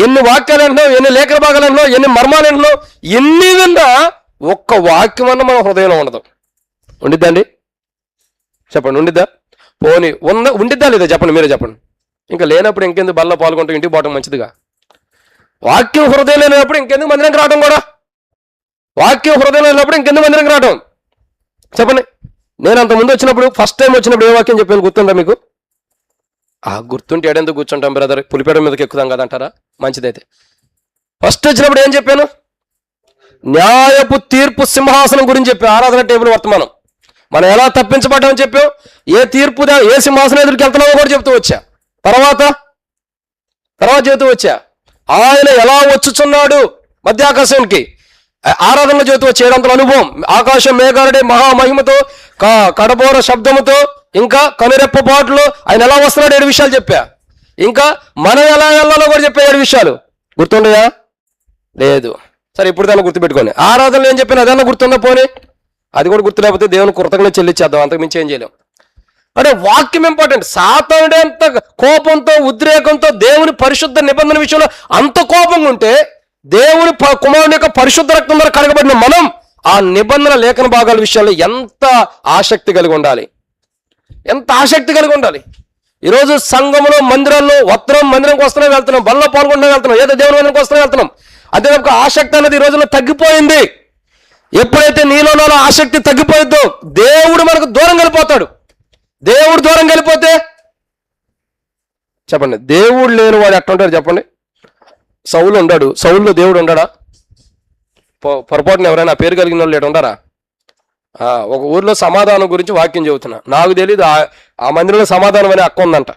Speaker 1: ఎన్ని వాక్యాలు అంటున్నావు, ఎన్ని లేఖన భాగాలు అంటున్నావు, ఎన్ని మర్మాలు అంటున్నావు, ఎన్ని విన్నా ఒక్క వాక్యం అన్న మన హృదయంలో ఉండదు. ఉండిద్దండి చెప్పండి, ఉండిద్దా? పోనీ ఉండిద్దా లేదా చెప్పండి, మీరే చెప్పండి. ఇంకా లేనప్పుడు ఇంకెందుకు బల్ల పాల్గొంటూ ఇంటికి పోవడం మంచిదిగా? వాక్యం హృదయం లేనప్పుడు ఇంకెందుకు మందిరానికి రావడం కూడా? వాక్యం హృదయం లేనప్పుడు ఇంకెందుకు మందిరానికి రావడం చెప్పండి. నేను అంతకుముందు వచ్చినప్పుడు ఫస్ట్ టైం వచ్చినప్పుడు ఏ వాక్యం చెప్పాను గుర్తుందా మీకు? గుర్తుంటే ఏడెందుకు కూర్చుంటాం బ్రదర్, పులిపేడ మీదకి ఎక్కుదాం కదా అంటారా? మంచిదైతే ఫస్ట్ వచ్చినప్పుడు ఏం చెప్పాను? న్యాయపు తీర్పు సింహాసనం గురించి చెప్పాను. ఆరాధన టేబుల్ వర్తమానం మనం ఎలా తప్పించబడ్డామని చెప్పాం. ఏ తీర్పు ఏ సింహాసనం ఎదురుకి వెళ్తున్నామో కూడా చెప్తూ వచ్చా. తర్వాత చెబుతూ వచ్చా ఆయన ఎలా వచ్చుచున్నాడు మధ్యాకాశానికి, ఆరాధనలో చెబుతూ వచ్చే ఏడంతల అనుభవం, ఆకాశం మేఘారుడే మహామహిమతో కడబోర శబ్దముతో ఇంకా కనురెప్ప పాటలు ఆయన ఎలా వస్తున్నాడు 7 విషయాలు చెప్పా. ఇంకా మనం ఎలా వెళ్ళాలో కూడా చెప్పే 7 విషయాలు గుర్తుండయా? లేదు. సరే ఇప్పుడు దాన్ని గుర్తుపెట్టుకోండి. ఆరాధనలు ఏం చెప్పాను అదన్నా గుర్తుందా? పోనీ అది కూడా గుర్తు లేకపోతే దేవుని కృతజ్ఞత చెల్లించేద్దాం, అంతకు మించి ఏం చేయలేం. అంటే వాక్యం ఇంపార్టెంట్. సాతానుడే అంత కోపంతో ఉద్రేకంతో దేవుని పరిశుద్ధ నిబంధన విషయంలో అంత కోపంగా ఉంటే దేవుని కుమారుని యొక్క పరిశుద్ధ రక్తం ద్వారా కడగబడిన మనం ఆ నిబంధన లేఖన భాగాల విషయాల్లో ఎంత ఆసక్తి కలిగి ఉండాలి, ఎంత ఆసక్తి కలిగి ఉండాలి. ఈరోజు సంఘంలో, మందిరాల్లో మందిరంకి వస్తున్నాం, వెళ్తున్నాం, బల్లో పాల్గొంటున్నాం, వెళ్తున్నాం, ఏదో దేవుని మందిరంకి వస్తున్నాం, వెళ్తున్నాం. అదే ఒక ఆసక్తి అనేది ఈ రోజుల్లో తగ్గిపోయింది. ఎప్పుడైతే నీలో ఆసక్తి తగ్గిపోయిద్దో దేవుడు మనకు దూరం వెళ్ళిపోతాడు. దేవుడు దూరం వెళ్ళిపోతే చెప్పండి, దేవుడు లేని వాడు ఎట్లుంటాడు చెప్పండి? సౌలు ఉన్నాడు, సౌల్లో దేవుడు ఉండడా? పొరపాటున ఎవరైనా పేరు కలిగిన వాళ్ళు ఎటు ఉండరా? ఒక ఊర్లో సమాధానం గురించి వాక్యం చెబుతున్నా, నాకు తెలియదు ఆ మందిరంలో సమాధానం అనే అక్క ఉందంట.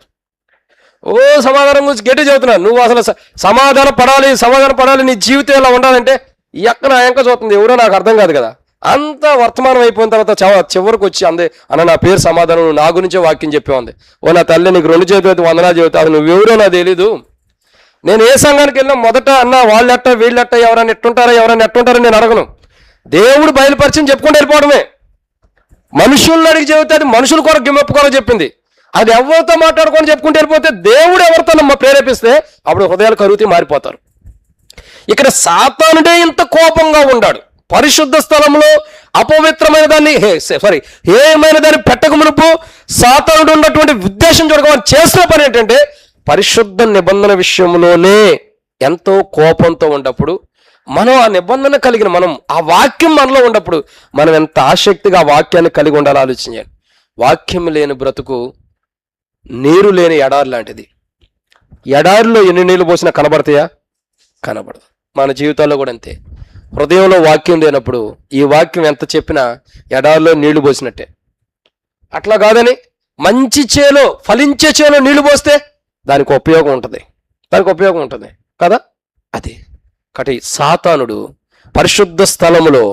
Speaker 1: సమాధానం గురించి గట్టి చెబుతున్నా, నువ్వు అసలు సమాధానం పడాలి, నీ జీవితం ఎలా ఉండాలంటే ఈ అక్క నా ఎంక చూస్తుంది, ఎవరో నాకు అర్థం కాదు కదా. అంత వర్తమానం అయిపోయిన తర్వాత చివరికి వచ్చి అన్న నా పేరు సమాధానం, నా గురించే వాక్యం చెప్పేవంది. నా తల్లి నీకు 2 చేతులు వందనా చెబుతా, అది నువ్వెవరో నాకు తెలీదు. నేను ఏ సంఘానికి వెళ్ళినా మొదట అన్న వాళ్ళెట్ట వీళ్ళెట్ట ఎవరైనా ఎట్టుంటారని నేను అడగను. దేవుడు బయలుపరిచి చెప్పుకుంటూ వెళ్ళిపోవడమే. మనుషులను అడిగి చెబితే అది మనుషుల కొరకు గిమ్మెప్పుకోరో చెప్పింది. అది ఎవరితో మాట్లాడుకొని చెప్పుకుంటూ వెళ్ళిపోతే దేవుడు ఎవరితో ప్రేరేపిస్తే అప్పుడు హృదయాలు కరుగుతూ మారిపోతారు. ఇక్కడ సాతానుడే ఇంత కోపంగా ఉన్నాడు. పరిశుద్ధ స్థలంలో అపవిత్రమైన దాన్ని హేయమైన దాన్ని పెట్టక మునుపు సాతానుడు ఉన్నటువంటి ఉద్దేశం చూడక చేసిన పని ఏంటంటే పరిశుద్ధ నిబంధన విషయంలోనే ఎంతో కోపంతో ఉన్నప్పుడు మనం ఆ నిబంధన కలిగిన మనం ఆ వాక్యం మనలో ఉన్నప్పుడు మనం ఎంత ఆసక్తిగా ఆ వాక్యాన్ని కలిగి ఉండాలో ఆలోచించాలి. వాక్యం లేని బ్రతుకు నీరు లేని ఎడారి లాంటిది. ఎడారిలో ఎన్ని నీళ్లు పోసినా కనబడతాయా? కనబడదు. మన జీవితాల్లో కూడా అంతే. హృదయంలో వాక్యం లేనప్పుడు ఈ వాక్యం ఎంత చెప్పినా ఎడారిలో నీళ్లు పోసినట్టే. అట్లా కాదని మంచి చేలో, ఫలించే చేలో నీళ్లు పోస్తే దానికి ఉపయోగం ఉంటుంది కదా. అది కాబట్టి సాతానుడు పరిశుద్ధ స్థలములో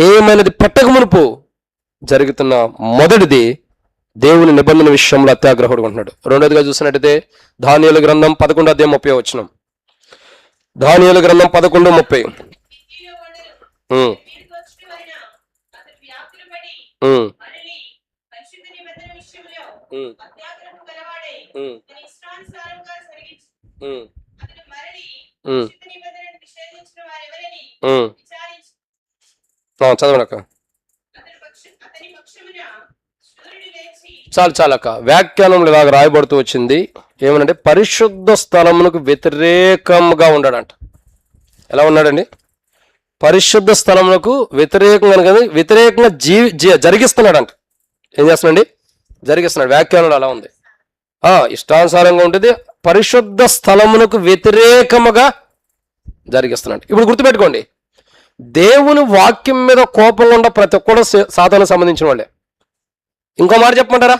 Speaker 1: ఏమైనది పెట్టక మునుపు జరుగుతున్న మొదటిది దేవుని నిబంధన విషయంలో అత్యాగ్రహుడు ఉంటున్నాడు. రెండోదిగా చూసినట్టయితే దానియేలు గ్రంథం 11:30. దానియేలు గ్రంథం 11:30. చదవనక్క, చాలక్క. వ్యాఖ్యానంలో ఇలాగ రాయబడుతూ వచ్చింది ఏమనంటే పరిశుద్ధ స్థలమునకు వ్యతిరేకంగా ఉన్నాడంట. ఎలా ఉన్నాడండి? పరిశుద్ధ స్థలమునకు వ్యతిరేకంగా జరిగిస్తున్నాడంట. ఏం చేస్తున్నాడండి? జరిగిస్తున్నాడు. వ్యాఖ్యానంలో అలా ఉంది. ఇష్టానుసారంగా ఉంటుంది. పరిశుద్ధ స్థలమునకు వ్యతిరేకముగా జరిగిస్తున్నాడు. ఇప్పుడు గుర్తుపెట్టుకోండి, దేవుని వాక్యం మీద కోపం ఉన్న ప్రతి ఒక్కరు సాతానుకు సంబంధించిన వాళ్ళే. ఇంకో మాట చెప్పమంటారా?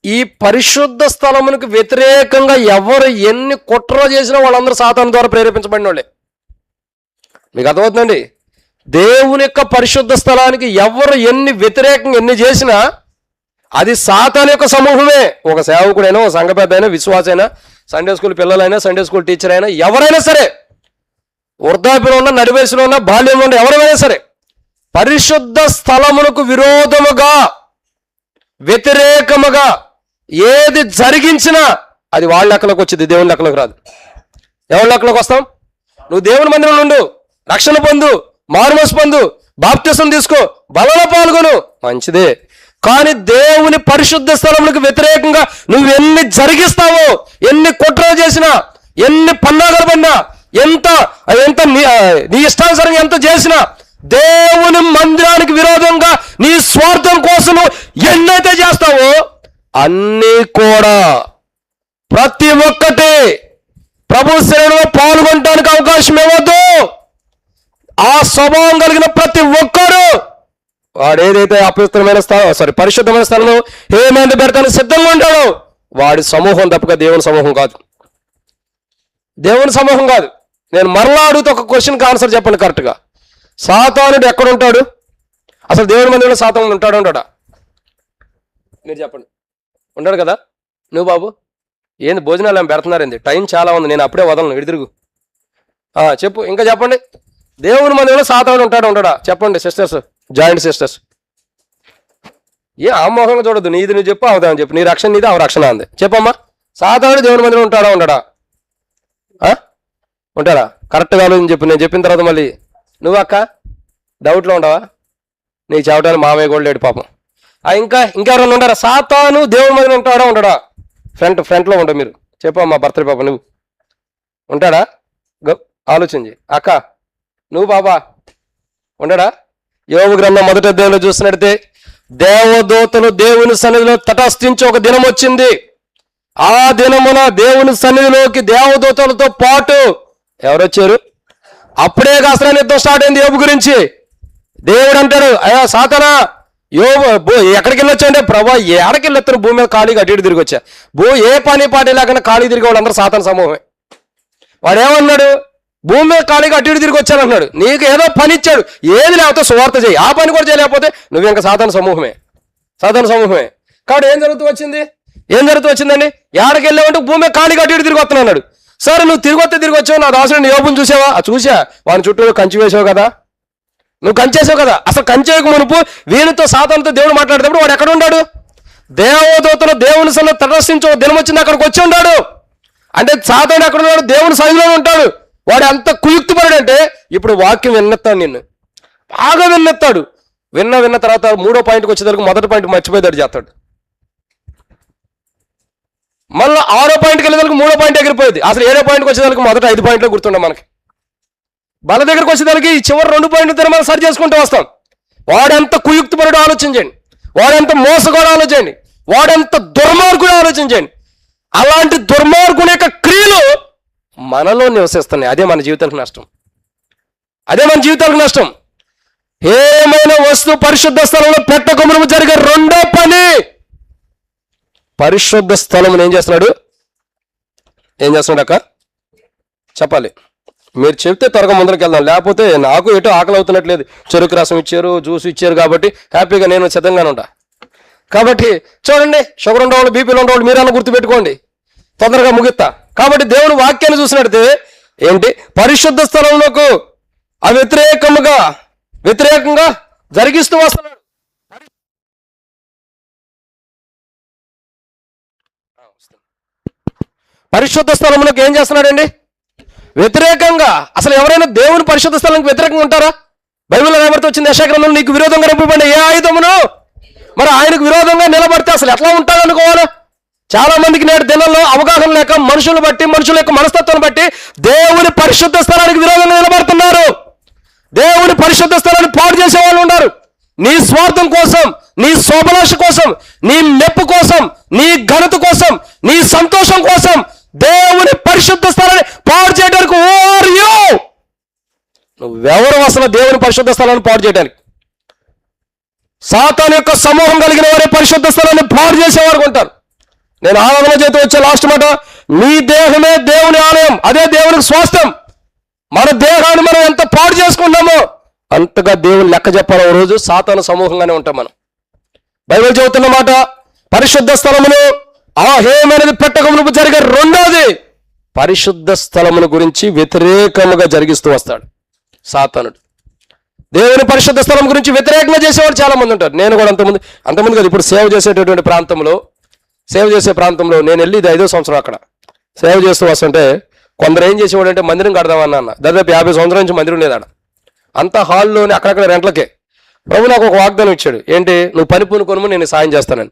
Speaker 1: ఈ పరిశుద్ధ స్థలమునకు వ్యతిరేకంగా ఎవరు ఎన్ని కుట్రలు చేసినా వాళ్ళందరూ సాతాను ద్వారా ప్రేరేపించబడిన వాళ్ళే. మీకు అర్థమవుతుందండి? దేవుని యొక్క పరిశుద్ధ స్థలానికి ఎవరు ఎన్ని చేసినా అది సాతాను యొక్క సమూహమే. ఒక సేవకుడైనా, ఒక సంఘ పెద్ద అయినా, విశ్వాసైనా, సండే స్కూల్ పిల్లలైనా, సండే స్కూల్ టీచర్ అయినా, ఎవరైనా సరే, వృద్ధాప్యంలో ఉన్న, నడివయసులో ఉన్న, బాల్యంలో ఉన్న ఎవరైనా సరే, పరిశుద్ధ స్థలమునకు విరోధముగా, వ్యతిరేకముగా ఏది జరిగించినా అది వాళ్ళ లెక్కలోకి వచ్చింది, దేవుని లెక్కలోకి రాదు. ఎవరి లెక్కలోకి వస్తాం? నువ్వు దేవుని మందిరంలో ఉండు, రక్షణ పొందు, మారుమనసు పొందు, బాప్తిసం తీసుకో, బలలో పాల్గొను, మంచిదే. కానీ దేవుని పరిశుద్ధ స్థలములకు వ్యతిరేకంగా నువ్వు ఎన్ని జరిగిస్తావో, ఎన్ని కుట్రలు చేసినా, ఎన్ని పన్నాగలు పడినా, ఎంత నీ ఇష్టానుసారంగా ఎంత చేసినా, దేవుని మందిరానికి విరోధంగా నీ స్వార్థం కోసం ఎన్నైతే చేస్తావో అన్నీ కూడా ప్రతి ఒక్కటి ప్రభు శరణలో పాల్గొనడానికి అవకాశం ఇవ్వద్దు. ఆ స్వభావం కలిగిన ప్రతి ఒక్కరు వాడు ఏదైతే అపవిత్రమైన పరిశుద్ధమైన స్థలంలో ఏమైనా పెడతానికి సిద్ధంగా ఉంటాడో వాడి సమూహం తప్పక దేవుని సమూహం కాదు. దేవుని సమూహం కాదు. నేను మరలా అడుగుతా, ఒక క్వశ్చన్కి ఆన్సర్ చెప్పండి కరెక్ట్గా. సాతానుడు ఎక్కడ ఉంటాడు? అసలు దేవుని మందిరంలో సాతానుడు ఉంటాడా? మీరు చెప్పండి. ఉంటాడు కదా. నువ్వు బాబు ఏంది భోజనాలు ఏమి పెడుతున్నారేంది? టైం చాలా ఉంది, నేను అప్పుడే వదలను, ఎదురుగు చెప్పు. ఇంకా చెప్పండి. దేవుని మందిరంలో సాతానుడు ఉంటాడా? చెప్పండి సిస్టర్స్, జాయింట్ సిస్టర్స్. ఆ మోహంగా చూడద్దు. నీది నువ్వు చెప్పు, అవుతామని చెప్పు. నీ రక్షణ నీది, అవ రక్షణ అంది. చెప్పమ్మా, సాతానుడు దేవుని మందిరంలో ఉంటాడా? ఉంటాడా? కరెక్ట్గా ఆలోచన చెప్పు. నేను చెప్పిన తర్వాత మళ్ళీ నువ్వు అక్క డౌట్లో ఉండవా? నీకు చెప్పడానికి మామయ్య కూడా లేడు పాపం. ఇంకెవరన్నా ఉంటారా? సాతాను దేవుని మందిరం ఉంటాడా? ఫ్రంట్లో ఉంటా. మీరు చెప్పమ్మా భర్తరి పాప, నువ్వు ఉంటాడా? ఆలోచించి. అక్క నువ్వు బాబా ఉండడా? యోబు గ్రంథం 1వ అధ్యాయంలో చూసినట్టే దేవదూతలు దేవుని సన్నిధిలో తటస్థించి ఒక దినం వచ్చింది. ఆ దినమున దేవుని సన్నిధిలోకి దేవదూతలతో పాటు ఎవరొచ్చారు? అప్పుడే అసలు యుద్ధం స్టార్ట్ అయింది యోబు గురించి. దేవుడు అంటాడు, అయ్యా సాతానా, యోబు ఎక్కడికి వెళ్ళొచ్చా అంటే, ప్రభా ఎక్కడికి వెళ్ళొస్తారు? భూమి మీద ఖాళీగా అటు ఇటు తిరిగి వచ్చా. ఏ పని పాటి లేకుండా ఖాళీ తిరిగి వాళ్ళందరూ సాతాను సమూహమే. వాడు ఏమన్నాడు? భూమి మీద ఖాళీగా అటు ఇటు తిరిగి వచ్చానన్నాడు. నీకు ఏదో పని ఇచ్చాడు, ఏది లేకపోతే సువార్త చేయి. ఆ పని కూడా చేయలేకపోతే నువ్వు ఇంకా సాతాను సమూహమే. కాబట్టి ఏం జరుగుతూ వచ్చిందండి? ఎక్కడికి వెళ్ళావంటే భూమి మీద ఖాళీగా అటు ఇటు తిరిగి వస్తున్నాడు. సరే, నువ్వు తిరిగి వచ్చావు, నా దాసుని యోబుని చూసావా? చూసా. వాని చుట్టూ కంచి వేసావు కదా, నువ్వు కంచేసావు కదా. అసలు కంచేయక మునుపు వీనితో సాతానుతో దేవుడు మాట్లాడేటప్పుడు వాడు ఎక్కడ ఉన్నాడు? దేవదూతలు దేవుని సన్నిధిలో తటస్థించి ఒక దినం వచ్చింది, అక్కడికి వచ్చి ఉన్నాడు. అంటే సాతానుడు ఎక్కడ ఉన్నాడు? దేవుని సన్నిధిలో ఉంటాడు. వాడు ఎంత కుయుక్తిపరుడు అంటే, ఇప్పుడు వాక్యం విన్నెత్తాడు, నిన్ను బాగా విన్నెత్తాడు. విన్న తర్వాత 3వ పాయింట్కి వచ్చేసరికి మొదటి పాయింట్ మర్చిపోయేదాడు చేస్తాడు. మళ్ళీ 6వ పాయింట్కి వెళ్ళేసరికి 3వ పాయింట్ ఎగిరిపోయింది. అసలు 7వ పాయింట్కి వచ్చేసరికి మొదటి 5 పాయింట్లు గుర్తుండే మనకి. బల దగ్గరకు వచ్చేసరికి ఈ చివరి 2 పాయింట్లు మనం సరి చేసుకుంటూ వస్తాం. వాడు ఎంత కుయుక్తిపరుడు ఆలోచించండి. వాడెంత మోసగాడు ఆలోచించండి, వాడెంత దుర్మార్గుడు ఆలోచించండి. అలాంటి దుర్మార్గుని యొక్క క్రియలు మనలో నివసిస్తున్నాయి. అదే మన జీవితానికి నష్టం, అదే మన జీవితాలకు నష్టం. ఏమైనా వస్తువు పరిశుద్ధ స్థలంలో పెట్టకమునుపు జరిగే రెండో పని, పరిశుద్ధ స్థలమును ఏం చేస్తున్నాడు అక్క చెప్పాలి. మీరు చెప్తే త్వరగా ముందరికి వెళ్దాం, లేకపోతే నాకు ఎటో ఆకలి అవుతున్నట్లేదు. చెరుకు రసం ఇచ్చారు, జ్యూస్ ఇచ్చారు కాబట్టి హ్యాపీగా నేను సిద్ధంగానే ఉంటా. కాబట్టి చూడండి, షుగర్ ఉండేవాళ్ళు, బీపీలు ఉండేవాళ్ళు మీరన్నా గుర్తుపెట్టుకోండి, తొందరగా ముగిస్తా. కాబట్టి దేవుని వాక్యాన్ని చూసినట్టే ఏంటి, పరిశుద్ధ స్థలంలోకి వ్యతిరేకంగా జరిగిస్తూ వస్తున్నాడు. పరిశుద్ధ స్థలంలోకి ఏం చేస్తున్నాడండి? వ్యతిరేకంగా. అసలు ఎవరైనా దేవుని పరిశుద్ధ స్థలానికి వ్యతిరేకంగా ఉంటారా? బైబిల్లో ఏమడితే వచ్చింది, యెషయా నీకు విరోధంగా నింపబడిన ఏ ఆయుధమును మరి ఆయనకు విరోధంగా నిలబడితే అసలు ఎట్లా ఉంటుంది అనుకోవాలి. చాలా మందికి నేడు దినంలో అవగాహన లేక మనుషుల యొక్క మనస్తత్వాన్ని బట్టి దేవుని పరిశుద్ధ స్థలానికి విరోధంగా నిలబడుతున్నారు. దేవుని పరిశుద్ధ స్థలాన్ని పాడు చేసే వాళ్ళు ఉన్నారు. నీ స్వార్థం కోసం, నీ శోభనాశ కోసం, నీ మెప్పు కోసం, నీ ఘనత కోసం, నీ సంతోషం కోసం దేవుని పరిశుద్ధ స్థలాన్ని పాడు చేయడానికి నువ్వెవరు అసలు దేవుని పరిశుద్ధ స్థలాన్ని పాడు చేయడానికి? సాతాను యొక్క సమూహం కలిగిన వారే పరిశుద్ధ స్థలాన్ని పాడు చేసేవారు ఉంటారు. నేను ఆరాధన చేతి వచ్చే లాస్ట్ మాట, మీ దేహమే దేవుని ఆలయం, అదే దేవునికి స్వాస్థ్యం. మన దేహాన్ని మనం ఎంత పాడు చేసుకున్నామో అంతగా దేవుని లెక్క చెప్పాలి. ఓ రోజు సాతాను సమూహంగానే ఉంటాం మనం. బైబిల్ చెబుతున్న మాట, పరిశుద్ధ స్థలమును హేయమైనది పెట్టకమునుపు జరిగే రెండోది, పరిశుద్ధ స్థలమును గురించి వ్యతిరేకముగా జరిగిస్తూ వస్తాడు సాతానుడు. దేవుని పరిశుద్ధ స్థలం గురించి వ్యతిరేకంగా చేసేవాడు చాలా మంది ఉంటారు. నేను కూడా అంతమంది కాదు, ఇప్పుడు సేవ చేసే ప్రాంతంలో నేను వెళ్ళి ఇది 5వ సంవత్సరం అక్కడ సేవ చేస్తూ వస్తుంటే కొందరు ఏం చేసేవాడు అంటే మందిరం కడదామన్నా అన్న. దాదాపు 50 సంవత్సరాల నుంచి మందిరం లేదు ఆడ. అంత హాల్లోనే అక్కడక్కడ రెంట్లకే. ప్రభు నాకు ఒక వాగ్దానం ఇచ్చాడు, ఏంటి, నువ్వు పని పూనుకొనుము నేను సాయం చేస్తానని.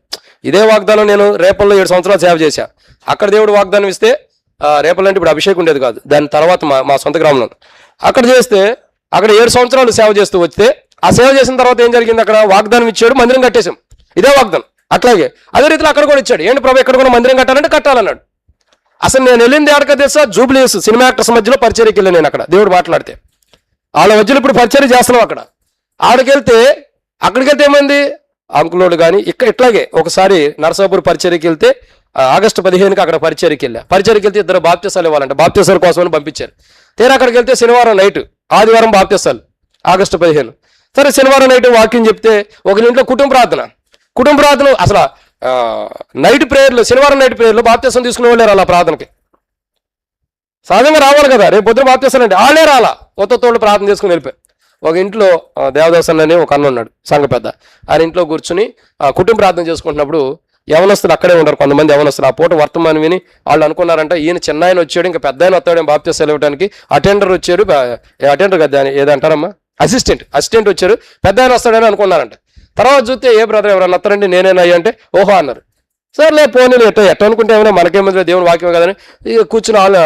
Speaker 1: ఇదే వాగ్దానం నేను రేపల్లో 7 సంవత్సరాలు సేవ చేశా. అక్కడ దేవుడు వాగ్దానం ఇస్తే రేపల్లో అంటే ఇప్పుడు అభిషేకం ఉండేది కాదు, దాని తర్వాత మా సొంత గ్రామంలో అక్కడ చేస్తే అక్కడ 7 సంవత్సరాలు సేవ చేస్తూ వస్తే ఆ సేవ చేసిన తర్వాత ఏం జరిగింది, అక్కడ వాగ్దానం ఇచ్చాడు, మందిరం కట్టేశాం. ఇదే వాగ్దానం. అట్లాగే అదే రీతిలో అక్కడ కూడా ఇచ్చాడు, ఏంటి ప్రభు ఎక్కడ కూడా మందిరం కట్టాలంటే కట్టాలన్నాడు. అసలు నేను వెళ్ళింది ఎక్కడికి తెలుసా, జూబ్లీస్ సినిమా యాక్టర్స్ మధ్యలో పరిచర్యకి వెళ్ళాను నేను. అక్కడ దేవుడు మాట్లాడితే వాళ్ళ మధ్యలో ఇప్పుడు పరిచర్య చేస్తున్నాం. అక్కడికి వెళ్తే ఏమైంది, అంకులోడు కానీ ఇట్లాగే ఒకసారి నరసాపూర్ పరిచర్యకి వెళ్తే ఆగస్టు 15కి అక్కడ పరిచర్యకి వెళ్తే 2 బాప్తిసాలు ఇవ్వాలంటే బాప్తిసాల కోసమని పంపించారు. తీరా అక్కడికి వెళ్తే శనివారం నైట్, ఆదివారం బాప్తిసాలు ఆగస్టు 15. సరే శనివారం నైట్ వాక్యం చెప్తే ఒక ఇంట్లో కుటుంబ ప్రార్థన అసలు నైట్ ప్రేయర్లు, శనివారం నైట్ ప్రేయర్లు బాప్తిసం తీసుకునే వాళ్ళు అలా ప్రార్థనకి సహజంగా రావాలి కదా, రేపు పొద్దున బాప్తిసాలు అంటే వాళ్ళే రాలా, ఒత్తోళ్ళు ప్రార్థన చేసుకుని వెళ్ళిపోయి. ఒక ఇంట్లో దేవదాసన్ అని ఒక అన్న ఉన్నాడు, సంఘ పెద్ద. ఆయన ఇంట్లో కూర్చుని కుటుంబ ప్రార్థన చేసుకుంటున్నప్పుడు యవనస్తులు అక్కడే ఉంటారు, కొంతమంది యవనస్తులు. ఆ పూట వర్తమానం విని వాళ్ళు అనుకున్నారంట, ఈయన చిన్న ఆయన వచ్చాడు, ఇంకా పెద్ద ఆయన వస్తాడు బాప్తిసాలు ఇవ్వడానికి. అటెండర్ కదా ఏదంటారమ్మా, అసిస్టెంట్ వచ్చారు, పెద్ద ఆయన వస్తాడని అనుకున్నారంట. తర్వాత చూస్తే ఏ బ్రదర్ ఎవరన్నా వస్తారండి, నేనేనయ్యా అంటే ఓహో అన్నారు. సర్లే పోనీ ఎట్ట అనుకుంటే ఏమైనా మనకేమైనా దేవుని వాక్యం కదని ఇక కూర్చుని వాళ్ళ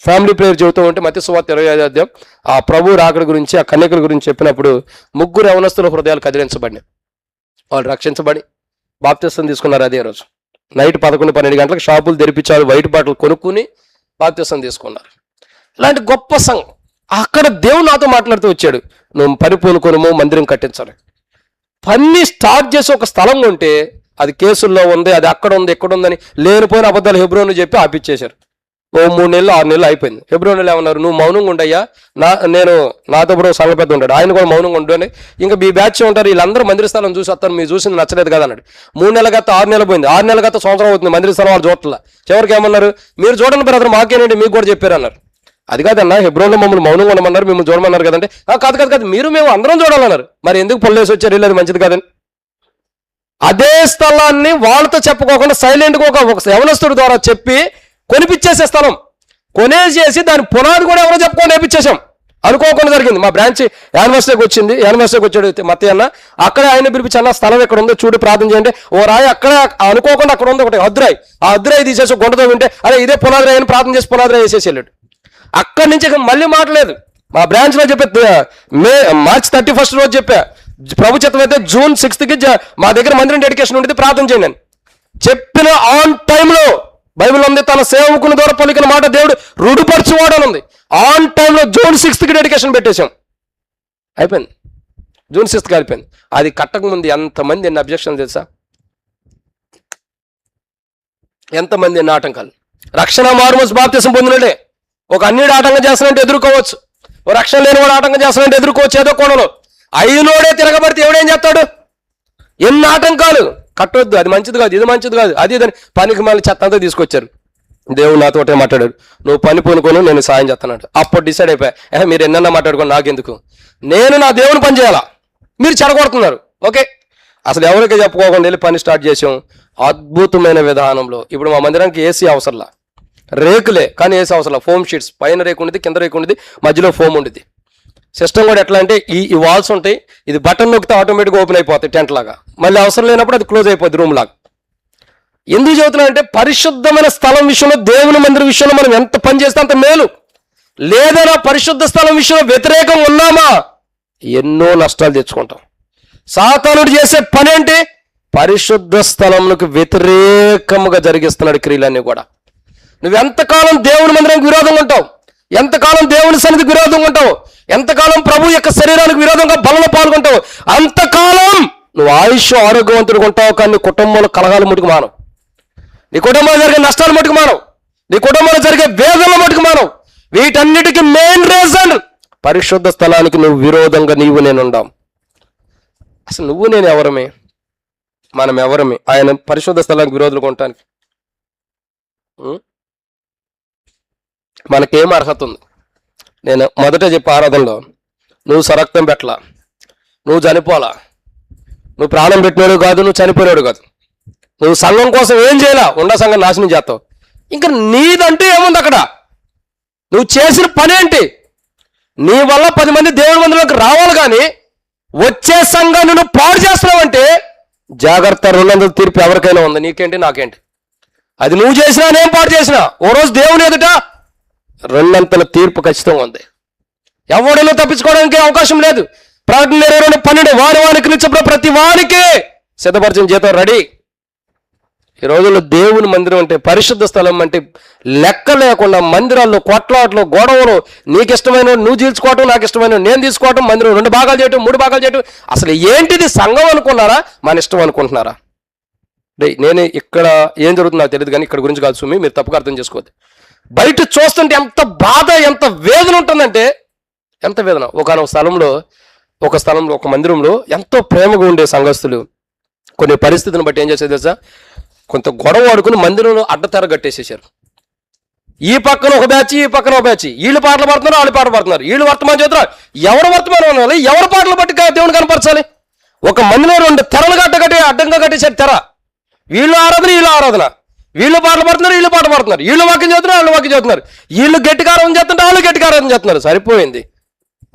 Speaker 1: ఫ్యామిలీ ప్రేయర్ చెబుతూ ఉంటే మత్తయి సువార్త 25వ అధ్యాయం ఆ ప్రభు రాకడ గురించి, ఆ కన్యకల గురించి చెప్పినప్పుడు 3 యవనస్తుల హృదయాలు కదిలించబడినాయి. వాళ్ళు రక్షించబడి బాప్తిసం తీసుకున్నారు. అదే రోజు నైట్ 11-12 గంటలకు షాపులు తెరిపించారు, వైట్ బాటిల్ కొనుక్కుని బాప్తిసం తీసుకున్నారు. ఇలాంటి గొప్ప సంఘం. అక్కడ దేవుడు నాతో మాట్లాడుతూ వచ్చాడు, నువ్వు పని పూనుకొనుము, మందిరం కట్టించాలి. పని స్టార్ట్ చేసి ఒక స్థలం ఉంటే అది కేసుల్లో ఉంది, అది అక్కడ ఉంది, ఇక్కడ ఉందని లేనిపోయిన అబద్ధాలు హెబ్రోన్ చెప్పి ఆపిచ్చేశారు. ఓ 3 నెలలు 6 నెలలు అయిపోయింది. హెబ్రోన్లు ఏమన్నారు, నువ్వు మౌనంగా ఉండయ్యా, నాతో ఇప్పుడు సంఘ పెద్ద ఉంటాడు, ఆయన కూడా మౌనంగా ఉండని, ఇంకా మీ బ్యాచ్ ఉంటారు, వీళ్ళందరూ మందిర స్థలం చూసి వస్తారు, మీరు చూసింది నచ్చలేదు కదా అన్నాడు. 3 నెలల గత 6 నెలలు పోయింది, 6 నెలల గత సంవత్సరం అవుతుంది, మందిర స్థలం వాళ్ళు చూడట్లా. చివరికి ఏమన్నారు, మీరు చూడండి బ్రదర్, మాకేనండి, మీకు కూడా చెప్పారు అన్నారు. అది కాదన్నా, హెబ్రోన్లో మమ్మల్ని మౌనంగా ఉండమన్నారు, మిమ్మల్ని చూడమన్నారు కదంటే. కాదు మేము అందరం చూడాలన్నారు. మరి ఎందుకు పొల్లేసి వచ్చారు, వెళ్ళేది మంచిది కాదని. అదే స్థలాన్ని వాళ్ళతో చెప్పుకోకుండా సైలెంట్గా ఒక యవనస్తుడి ద్వారా చెప్పి కొనిపించేసే స్థలం కొనేసేసి దాని పునాది కూడా ఎవరో చెప్పుకొని నేర్పించేసాం. అనుకోకుండా జరిగింది. మా బ్రాంచ్ యానివర్సరీకి వచ్చాడు మత్తయ్య అన్న, అక్కడే ఆయన పిలిపించి, అన్న స్థలం ఎక్కడ ఉందో చూడు, ప్రార్థన చేయండి. ఓ రాయి అక్కడ అనుకోకుండా అక్కడ ఉంది ఒకటి అద్దురాయి, ఆ అద్దురాయి తీసేసి గుంటతో వింటే అదే ఇదే పునాది రాయి అని ప్రార్థన చేసి పునాది రాయి వేసేసి వెళ్ళాడు. అక్కడి నుంచి మళ్ళీ మాట్లాడలేదు. మా బ్రాంచ్లో చెప్పే మార్చి 31 రోజు చెప్పా, ప్రభు చిత్తం అయితే June 6th మా దగ్గర మందిరం డెడికేషన్ ఉండేది, ప్రార్థన చేయండి అని చెప్పిన ఆన్ టైంలో బైబిల్ ఉంది, తన సేవకుని ద్వారా పలికిన మాట దేవుడు రుడుపరచువాడు అని ఉంది. ఆన్ టైంలో June 6th డెడికేషన్ పెట్టేశాం, అయిపోయింది. June 6th అయిపోయింది. అది కట్టక ముందు ఎంతమంది ఎన్ని అబ్జెక్షన్ తెలుసా, ఎంతమంది ఎన్ని ఆటంకాలు. రక్షణ మారుమోసు బాప్తిసం పొందినడే ఒక అన్యుడు ఆటంకం చేస్తానంటే ఎదుర్కోవచ్చు, ఓ రక్షణ లేని వాడు ఆటంకం చేస్తానంటే ఎదుర్కోవచ్చు. ఏదో కోణంలో అయినోడే తిరగబడితే ఎవడేం చేస్తాడు, ఎన్ని ఆటంకాలు. కట్టొద్దు, అది మంచిది కాదు, ఇది మంచిది కాదు, అది ఇదని పనికి మళ్ళీ చెత్త అంతా తీసుకొచ్చారు. దేవుడు నాతోటే మాట్లాడాడు, నువ్వు పని పూనుకొని నేను సాయం చేస్తానంట. అప్పుడు డిసైడ్ అయిపోయా, మీరు ఎన్నన్నా మాట్లాడుకోండి, నాకెందుకు, నేను నా దేవుని పని చేయాలా, మీరు చెడగొడుతున్నారు. ఓకే, అసలు ఎవరికి చెప్పుకోకుండా వెళ్ళి పని స్టార్ట్ చేసాం అద్భుతమైన విధానంలో. ఇప్పుడు మా మందిరానికి ఏసీ అవసరంలా, రేకులే కానీ ఏసీ అవసరంలా, ఫోమ్ షీట్స్, పైన రేకు ఉండేది, కింద రేకు ఉండేది, మధ్యలో ఫోమ్ ఉండేది. సిస్టమ్ కూడా ఎట్లా అంటే ఈ వాల్స్ ఉంటాయి, ఇది బటన్ నొక్కితే ఆటోమేటిక్గా ఓపెన్ అయిపోతాయి టెంట్ లాగా, మళ్ళీ అవసరం లేనప్పుడు అది క్లోజ్ అయిపోద్ది రూమ్ లాగా. ఎందుకు చెబుతున్నా అంటే పరిశుద్ధమైన స్థలం విషయంలో, దేవుని మందిరం విషయంలో మనం ఎంత పని చేస్తే అంత మేలు. లేదైనా పరిశుద్ధ స్థలం విషయంలో వ్యతిరేకం ఉన్నామా ఎన్నో నష్టాలు తెచ్చుకుంటాం. సాతానుడు చేసే పని అంటే పరిశుద్ధ స్థలములకు వ్యతిరేకముగా జరిగిస్తున్నాడు క్రియలన్నీ కూడా. నువ్వు ఎంతకాలం దేవుని మందిరానికి విరోధంగా ఉంటావు, ఎంతకాలం దేవుని సన్నిధికి విరోధంగా ఉంటావు, ఎంతకాలం ప్రభు యొక్క శరీరానికి విరోధంగా బలంలో పాల్గొంటావు, అంతకాలం నువ్వు ఆయుష్ ఆరోగ్యవంతుడిగా ఉంటావు. కానీ కుటుంబంలో కలహాలు ముట్టుకు మానవు, నీ కుటుంబంలో జరిగే నష్టాలు మటుకు మానవు, నీ కుటుంబంలో జరిగే వేదనలు మటుకు మానవు. వీటన్నిటికీ మెయిన్ రీజన్ పరిశుద్ధ స్థలానికి నువ్వు విరోధంగా నీవు నేను ఉండాం. అసలు నువ్వు నేను ఎవరమే, మనం ఎవరమే ఆయన పరిశుద్ధ స్థలానికి విరోధులు ఉండటానికి? మనకేం అర్హత ఉంది? నేను మొదట చెప్పే ఆరాధనలో, నువ్వు సరక్తం పెట్టలా, నువ్వు చనిపోలా, నువ్వు ప్రాణం పెట్టినాడు కాదు, నువ్వు చనిపోయినాడు కాదు, నువ్వు సంఘం కోసం ఏం చేయాలా, ఉండ సంఘం నాశనం చేస్తావు. ఇంకా నీదంటే ఏముంది అక్కడ? నువ్వు చేసిన పని ఏంటి? నీ వల్ల 10 మంది దేవుని మందిరంలోకి రావాలి, కానీ వచ్చే సంఘాన్ని నువ్వు పాడు చేస్తున్నావంటే జాగ్రత్త. 200 తీర్పు ఎవరికైనా ఉంది, నీకేంటి నాకేంటి. అది నువ్వు చేసినా నేను పాడు చేసినా ఓ రోజు దేవుని ఎదుట 200 తీర్పు ఖచ్చితంగా ఉంది. ఎవడైనా తప్పించుకోవడానికి అవకాశం లేదు. ప్రకటన 22:12 వారికి నిలిచినప్పుడు ప్రతి వారికి సిద్ధపరిచిన జీతం రెడీ. ఈ రోజుల్లో దేవుని మందిరం అంటే, పరిశుద్ధ స్థలం అంటే లెక్క లేకుండా మందిరాల్లో కొట్లాట్లు, గొడవలు, నీకు ఇష్టమైన నువ్వు తీర్చుకోవటం, నాకు ఇష్టమైన నేను తీసుకోవటం, మందిరం 2 భాగాలు చేయటం, 3 భాగాలు చేయటం. అసలు ఏంటిది? సంఘం అనుకున్నారా, మన ఇష్టం అనుకుంటున్నారా? నేను ఇక్కడ ఏం జరుగుతుందో నాకు తెలియదు, కానీ ఇక్కడ గురించి కాదు సుమి, మీరు తప్పుగా అర్థం చేసుకోవద్దు. బయట చూస్తుంటే ఎంత బాధ, ఎంత వేదన ఉంటుందంటే, ఎంత వేదన. ఒక స్థలంలో ఒక మందిరంలో ఎంతో ప్రేమగా ఉండే సంఘస్థులు కొన్ని పరిస్థితులను బట్టి ఏం చేసేది తెలుసా, కొంత గొడవ ఆడుకుని మందిరంలో అడ్డతెర కట్టేసేసారు. ఈ పక్కన ఒక బ్యాచ్, ఈ పక్కన ఒక బ్యాచ్, వీళ్ళు పాటలు పాడుతున్నారు, వాళ్ళు పాటలు పాడుతున్నారు, వీళ్ళు వర్తమానం చేస్తున్నారు. ఎవరు వర్తమానం అనాలి, ఎవరు పాటలు బట్టి దేవుని కనపరచాలి? ఒక మందిలో 2 తెరలు అడ్డంగా కట్టేసారు తెర. వీళ్ళు ఆరాధన, వీళ్ళు ఆరాధన, వీళ్ళు పాటలు పాడుతున్నారు, వీళ్ళు పాట పాడుతున్నారు, వీళ్ళు వాక్యం చేస్తున్నారు, వాళ్ళు వాక్యం చేస్తున్నారు, వీళ్ళు గట్టిగా ఆరాధన చేస్తుంటే వాళ్ళు గట్టిగా ఆరాధన చేస్తున్నారు. సరిపోయింది.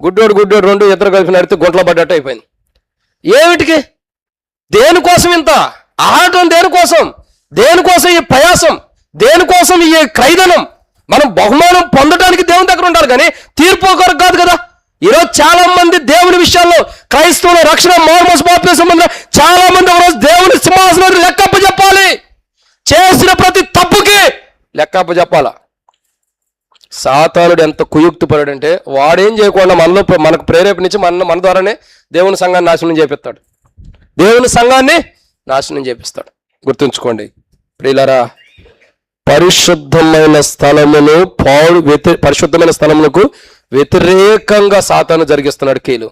Speaker 1: గుడ్డోడు 2 ఇద్దరు కలిపి నడితే గుంటలో పడ్డట్టు అయిపోయింది. ఏమిటికి? దేనికోసం ఇంత ఆడటం? దేనికోసం ఈ ప్రయాసం? దేనికోసం ఈ క్రైదనం? మనం బహుమానం పొందడానికి దేవుని దగ్గర ఉండాలి, కానీ తీర్పు కొరకు కాదు కదా. ఈరోజు చాలా మంది దేవుని విషయాల్లో, క్రైస్తవుల రక్షణ మారుమోసు బాప్తిసం పొందిన చాలా మంది ఒకరోజు దేవుని సింహాసనం లెక్కప్ప చెప్పాలి. చేసిన ప్రతి తప్పుకి లెక్కప్ప చెప్పాలా. సాతానుడు ఎంత కుయుక్తి పడాడంటే, వాడేం చేయకుండా మనకు ప్రేరేపణించి మన ద్వారానే దేవుని సంఘాన్ని నాశనం చేపిస్తాడు. దేవుని సంఘాన్ని నాశనం చేపిస్తాడు. గుర్తుంచుకోండి ప్రియులారా, పరిశుద్ధమైన స్థలములకు వ్యతిరేకంగా సాతాను జరిగిస్తున్నాడు కీలు.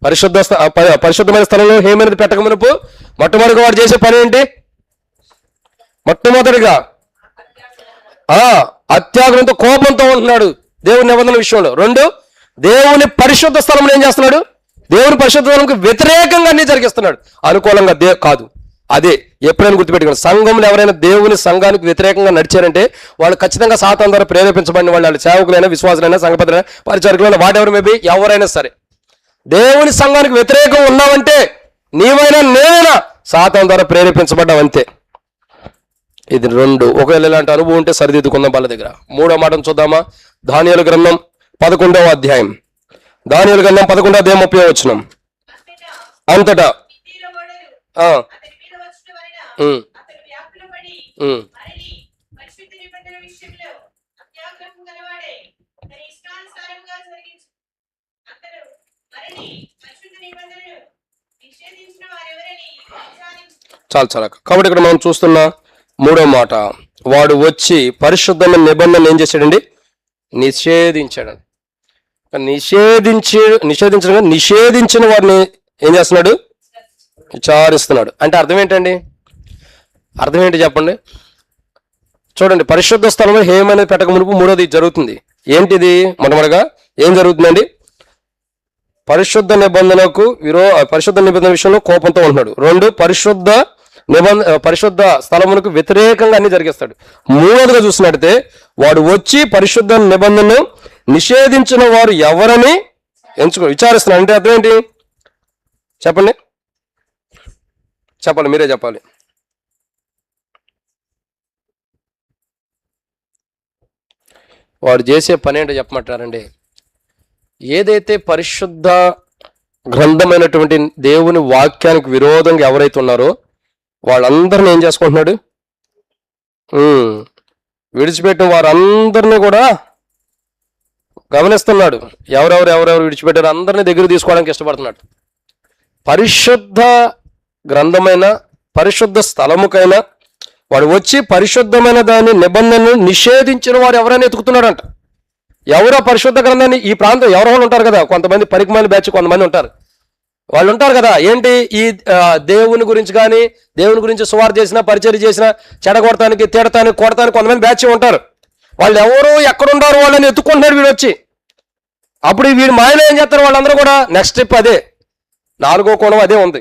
Speaker 1: పరిశుద్ధమైన స్థలంలో హేమనేది పెట్టక మునుపు మొట్టమొదటిగా వాడు చేసే పని ఏంటి? మొట్టమొదటిగా అత్యాగ్రహంతో, కోపంతో ఉంటున్నాడు దేవుని నిబంధన విషయంలో. 2, దేవుని పరిశుద్ధ స్థలంలో ఏం చేస్తున్నాడు? దేవుని పరిశుద్ధ స్థలంకు వ్యతిరేకంగా అన్ని జరిగిస్తున్నాడు, అనుకూలంగా కాదు. అదే ఎప్పుడైనా గుర్తుపెట్టుకోండి, సంఘంలో ఎవరైనా దేవుని సంఘానికి వ్యతిరేకంగా నడిచారంటే వాళ్ళు ఖచ్చితంగా సాతాను ద్వారా ప్రేరేపించబడిన వాళ్ళు సేవకులైనా, విశ్వాసులైనా, సంఘపతులైనా, పరిచారకులైనా, వాటెవర్ మేబీ ఎవరైనా సరే, దేవుని సంఘానికి వ్యతిరేకం ఉన్నావంటే నీవైనా నేనైనా సాతాను ద్వారా ప్రేరేపించబడ్డావంతే. ఇది 2. ఒకవేళ ఇలాంటి అనుభవం ఉంటే సరిదిద్దుకుందాం వాళ్ళ దగ్గర. 3వ మాటను చూద్దామా? దానియేలు గ్రంథం 11వ అధ్యాయం. దానియేలు గ్రంథం 11వ అధ్యాయం 30వ వచనం. అంతటా ఆ, ఉమ్, ఉమ్. చాలు చాలా. కాబట్టి ఇక్కడ మనం చూస్తున్న మూడో మాట, వాడు వచ్చి పరిశుద్ధమైన నిబంధన ఏం చేశాడండి? నిషేధించాడు. నిషేధించిన వారిని ఏం చేస్తున్నాడు? విచారిస్తున్నాడు. అంటే అర్థం ఏంటండి? అర్థం ఏంటి చెప్పండి? చూడండి, పరిశుద్ధ స్థలంలో హేయం అనేది పెట్టక మునుపు మూడోది జరుగుతుంది. ఏంటిది? మొట్టమొదటిగా ఏం జరుగుతుందండి? పరిశుద్ధ నిబంధన విషయంలో కోపంతో ఉంటున్నాడు. రెండు, పరిశుద్ధ స్థలమునకు వ్యతిరేకంగా అన్ని జరిగిస్తాడు. మూడోదిగా చూసినట్టయితే వాడు వచ్చి పరిశుద్ధ నిబంధనను నిషేధించిన వారు ఎవరని విచారిస్తున్నాడు. అంటే అర్థం ఏంటి చెప్పండి? చెప్పాలి, మీరే చెప్పాలి. వాడు చేసే పని ఏంటో చెప్పమంటారండి? ఏదైతే పరిశుద్ధ గ్రంథమైనటువంటి దేవుని వాక్యానికి విరోధంగా ఎవరైతే ఉన్నారో వాళ్ళందరినీ ఏం చేసుకుంటున్నాడు? విడిచిపెట్టిన వారందరినీ కూడా గమనిస్తున్నాడు. ఎవరెవరు విడిచిపెట్టారు అందరినీ దగ్గర తీసుకోవడానికి ఇష్టపడుతున్నాడు. పరిశుద్ధ గ్రంథమైన పరిశుద్ధ స్థలముకైనా వాడు వచ్చి పరిశుద్ధమైన దాని నిబంధనను నిషేధించిన వారు ఎవరైనా ఎతుకుతున్నాడంట. ఎవరో పరిశుద్ధ గ్రంథాన్ని ఈ ప్రాంతం ఎవరో ఉంటారు కదా, కొంతమంది పరికమాలి బ్యాచ్ కొంతమంది ఉంటారు. వాళ్ళు ఉంటారు కదా, ఏంటి ఈ దేవుని గురించి కానీ దేవుని గురించి సువార్త చేసినా పరిచర్య చేసినా చెడగొడటానికి తిడటానికి కొడటానికి కొంతమంది బ్యాచ్ ఉంటారు. వాళ్ళు ఎవరు ఎక్కడుంటారు వాళ్ళని ఎత్తుకుంటున్నాడు వీడు వచ్చి. అప్పుడు వీడి మాయలో ఏం చేస్తారు? వాళ్ళందరూ కూడా నెక్స్ట్ స్టెప్ అదే, 4వ కోణం అదే ఉంది.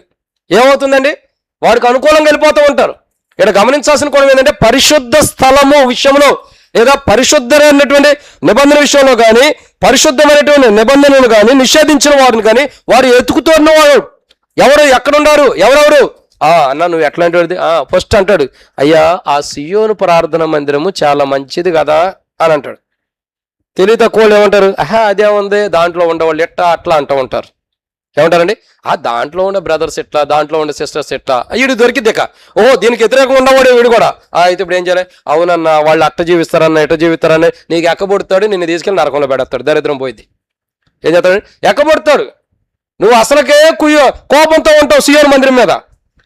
Speaker 1: ఏమవుతుందండి? వాడికి అనుకూలంగా వెళ్ళిపోతూ ఉంటారు. ఇక్కడ గమనించాల్సిన కోణం ఏంటంటే పరిశుద్ధ స్థలము విషయంలో లేదా పరిశుద్ధమైనటువంటి నిబంధన విషయంలో కానీ పరిశుద్ధమైనటువంటి నిబంధనలు కానీ నిషేధించిన వారిని కానీ వారు ఎతుకుతున్న వారు ఎవరు ఎక్కడున్నారు? ఎవరెవరు? అన్న నువ్వు ఎట్లాంటి వాడిది? ఫస్ట్ అంటాడు, అయ్యా ఆ సియోను ప్రార్థన మందిరము చాలా మంచిది కదా అని అంటాడు. తెలివి తక్కువ వాళ్ళు ఏమంటారు? అదే ఉంది, దాంట్లో ఉండేవాళ్ళు ఎట్లా అట్లా అంటూ ఉంటారు. ఏమంటారండి? దాంట్లో ఉండే బ్రదర్స్ ఎట్లా, దాంట్లో ఉండే సిస్టర్స్ ఎట్లా, వీడు దొరికిద్ది ఇక. దీనికి వ్యతిరేకంగా ఉండవాడు వీడు కూడా. అయితే ఇప్పుడు ఏం చేయాలి? అవునన్నా వాళ్ళు అట్ట జీవిస్తారన్న ఎట్ట జీవిస్తారని నీకు ఎక్కబొడతాడు, నిన్ను తీసుకెళ్ళి నరకంలో పెడతాడు, దరిద్రం పోయింది. ఏం చేస్తాడు? ఎక్కబొడతాడు. నువ్వు అసలుకే కోపంతో ఉంటావు సియోను మందిరం మీద.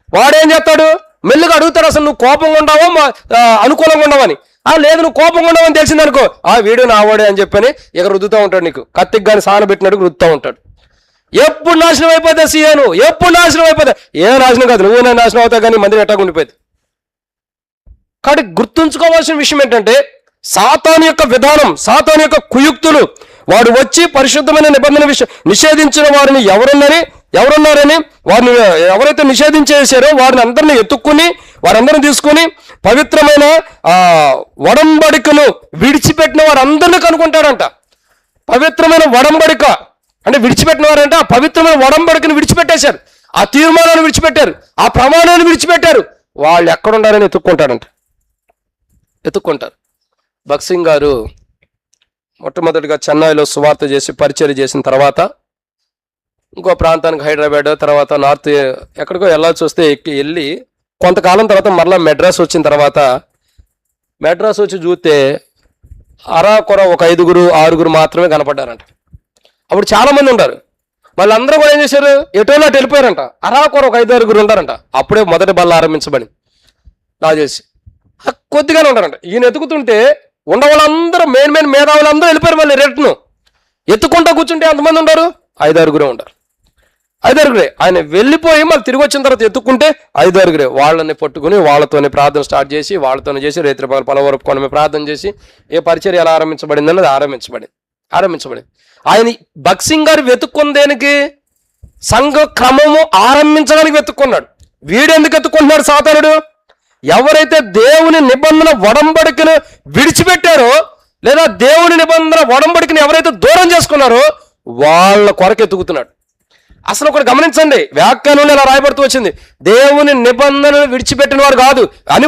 Speaker 1: వాడేం చేస్తాడు? మెల్లిగా అడుగుతాడు, అసలు నువ్వు కోపంగా ఉండవో అనుకూలంగా ఉండవని. లేదు నువ్వు కోపంగా ఉండవని తెలిసిందనుకో, వీడు నావాడే అని చెప్పని ఇక రుద్దుతూ ఉంటాడు. నీకు కత్తికి కానీ సాన పెట్టినట్టు రుద్దుతూ ఉంటాడు. ఎప్పుడు నాశనం అయిపోతా సియోను, ఎప్పుడు నాశనం అయిపోతా. ఏ నాశనం కాదు, నువ్వు నేను నాశనం అవుతావు కానీ మందిరం ఎట్టాగా ఉండిపోయింది. కాబట్టి గుర్తుంచుకోవాల్సిన విషయం ఏంటంటే సాతాను యొక్క విధానం, సాతాను యొక్క కుయుక్తులు. వాడు వచ్చి పరిశుద్ధమైన నిబంధన నిషేధించిన వారిని ఎవరున్నారని వారిని ఎవరైతే నిషేధించేసారో వారిని అందరినీ ఎత్తుక్కుని వారందరిని తీసుకుని పవిత్రమైన వడంబడికను విడిచిపెట్టిన వారందరినీ కనుక్కుంటాడంట. పవిత్రమైన వడంబడిక అంటే విడిచిపెట్టిన వారంటే ఆ పవిత్రమైన వడంబడికను విడిచిపెట్టేశారు, ఆ తీర్మానాన్ని విడిచిపెట్టారు, ఆ ప్రమాణాన్ని విడిచిపెట్టారు. వాళ్ళు ఎక్కడుండారని ఎత్తుక్కుంటారు. భగత్ సింగ్ గారు మొట్టమొదటిగా చెన్నైలో సువార్త చేసి పరిచర్య చేసిన తర్వాత ఇంకో ప్రాంతానికి హైదరాబాద్ తర్వాత నార్త్ ఎక్కడికో వెళ్ళాల్సి వస్తే వెళ్ళి కొంతకాలం తర్వాత మరలా మెడ్రాస్ వచ్చిన తర్వాత మెడ్రాస్ వచ్చి చూస్తే అరాకొర ఒక 5-6 మాత్రమే కనపడ్డారంట. అప్పుడు చాలా మంది ఉంటారు. వాళ్ళందరూ కూడా ఏం చేశారు? ఎటోలో అటు వెళ్ళిపోయారంట. అరాకొర ఒక 5-6 ఉంటారంట. అప్పుడే మొదటి బల్ల ఆరంభించబడింది. నా చేసి కొద్దిగానే ఉంటారంట. ఈయన ఎత్తుకుతుంటే ఉన్న వాళ్ళందరూ మెయిన్ మేధావులందరూ వెళ్ళిపోయారు. మళ్ళీ రేటును ఎత్తుకుంటా కూర్చుంటే ఎంతమంది ఉంటారు? 5-6 ఉంటారు. 5-6 ఆయన వెళ్ళిపోయి మళ్ళీ తిరిగి వచ్చిన తర్వాత ఎత్తుకుంటే 5-6 వాళ్ళని పట్టుకుని వాళ్ళతోనే ప్రార్థన స్టార్ట్ చేసి వాళ్ళతోనే చేసి రేత్రి పలవరపు కొనమే ప్రార్థన చేసి ఏ పరిచర్య ఎలా ఆరంభించబడింది అన్నది ఆరంభించబడింది. ఆయన భగత్ సింగ్ గారు వెతుక్కున్న దేనికి? సంఘ క్రమము ఆరంభించడానికి వెతుక్కున్నాడు. వీడు ఎందుకు ఎత్తుకుంటున్నాడు సాతానుడు? ఎవరైతే దేవుని నిబంధన వడంబడికను విడిచిపెట్టారో లేదా దేవుని నిబంధన వడంబడికను ఎవరైతే దూరం చేసుకున్నారో వాళ్ళ కొరకు ఎత్తుకుతున్నాడు. అసలు ఒకటి గమనించండి, వ్యాఖ్యానంలో ఇలా రాయబడుతూ వచ్చింది, దేవుని నిబంధనను విడిచిపెట్టిన వారు కాదు అని.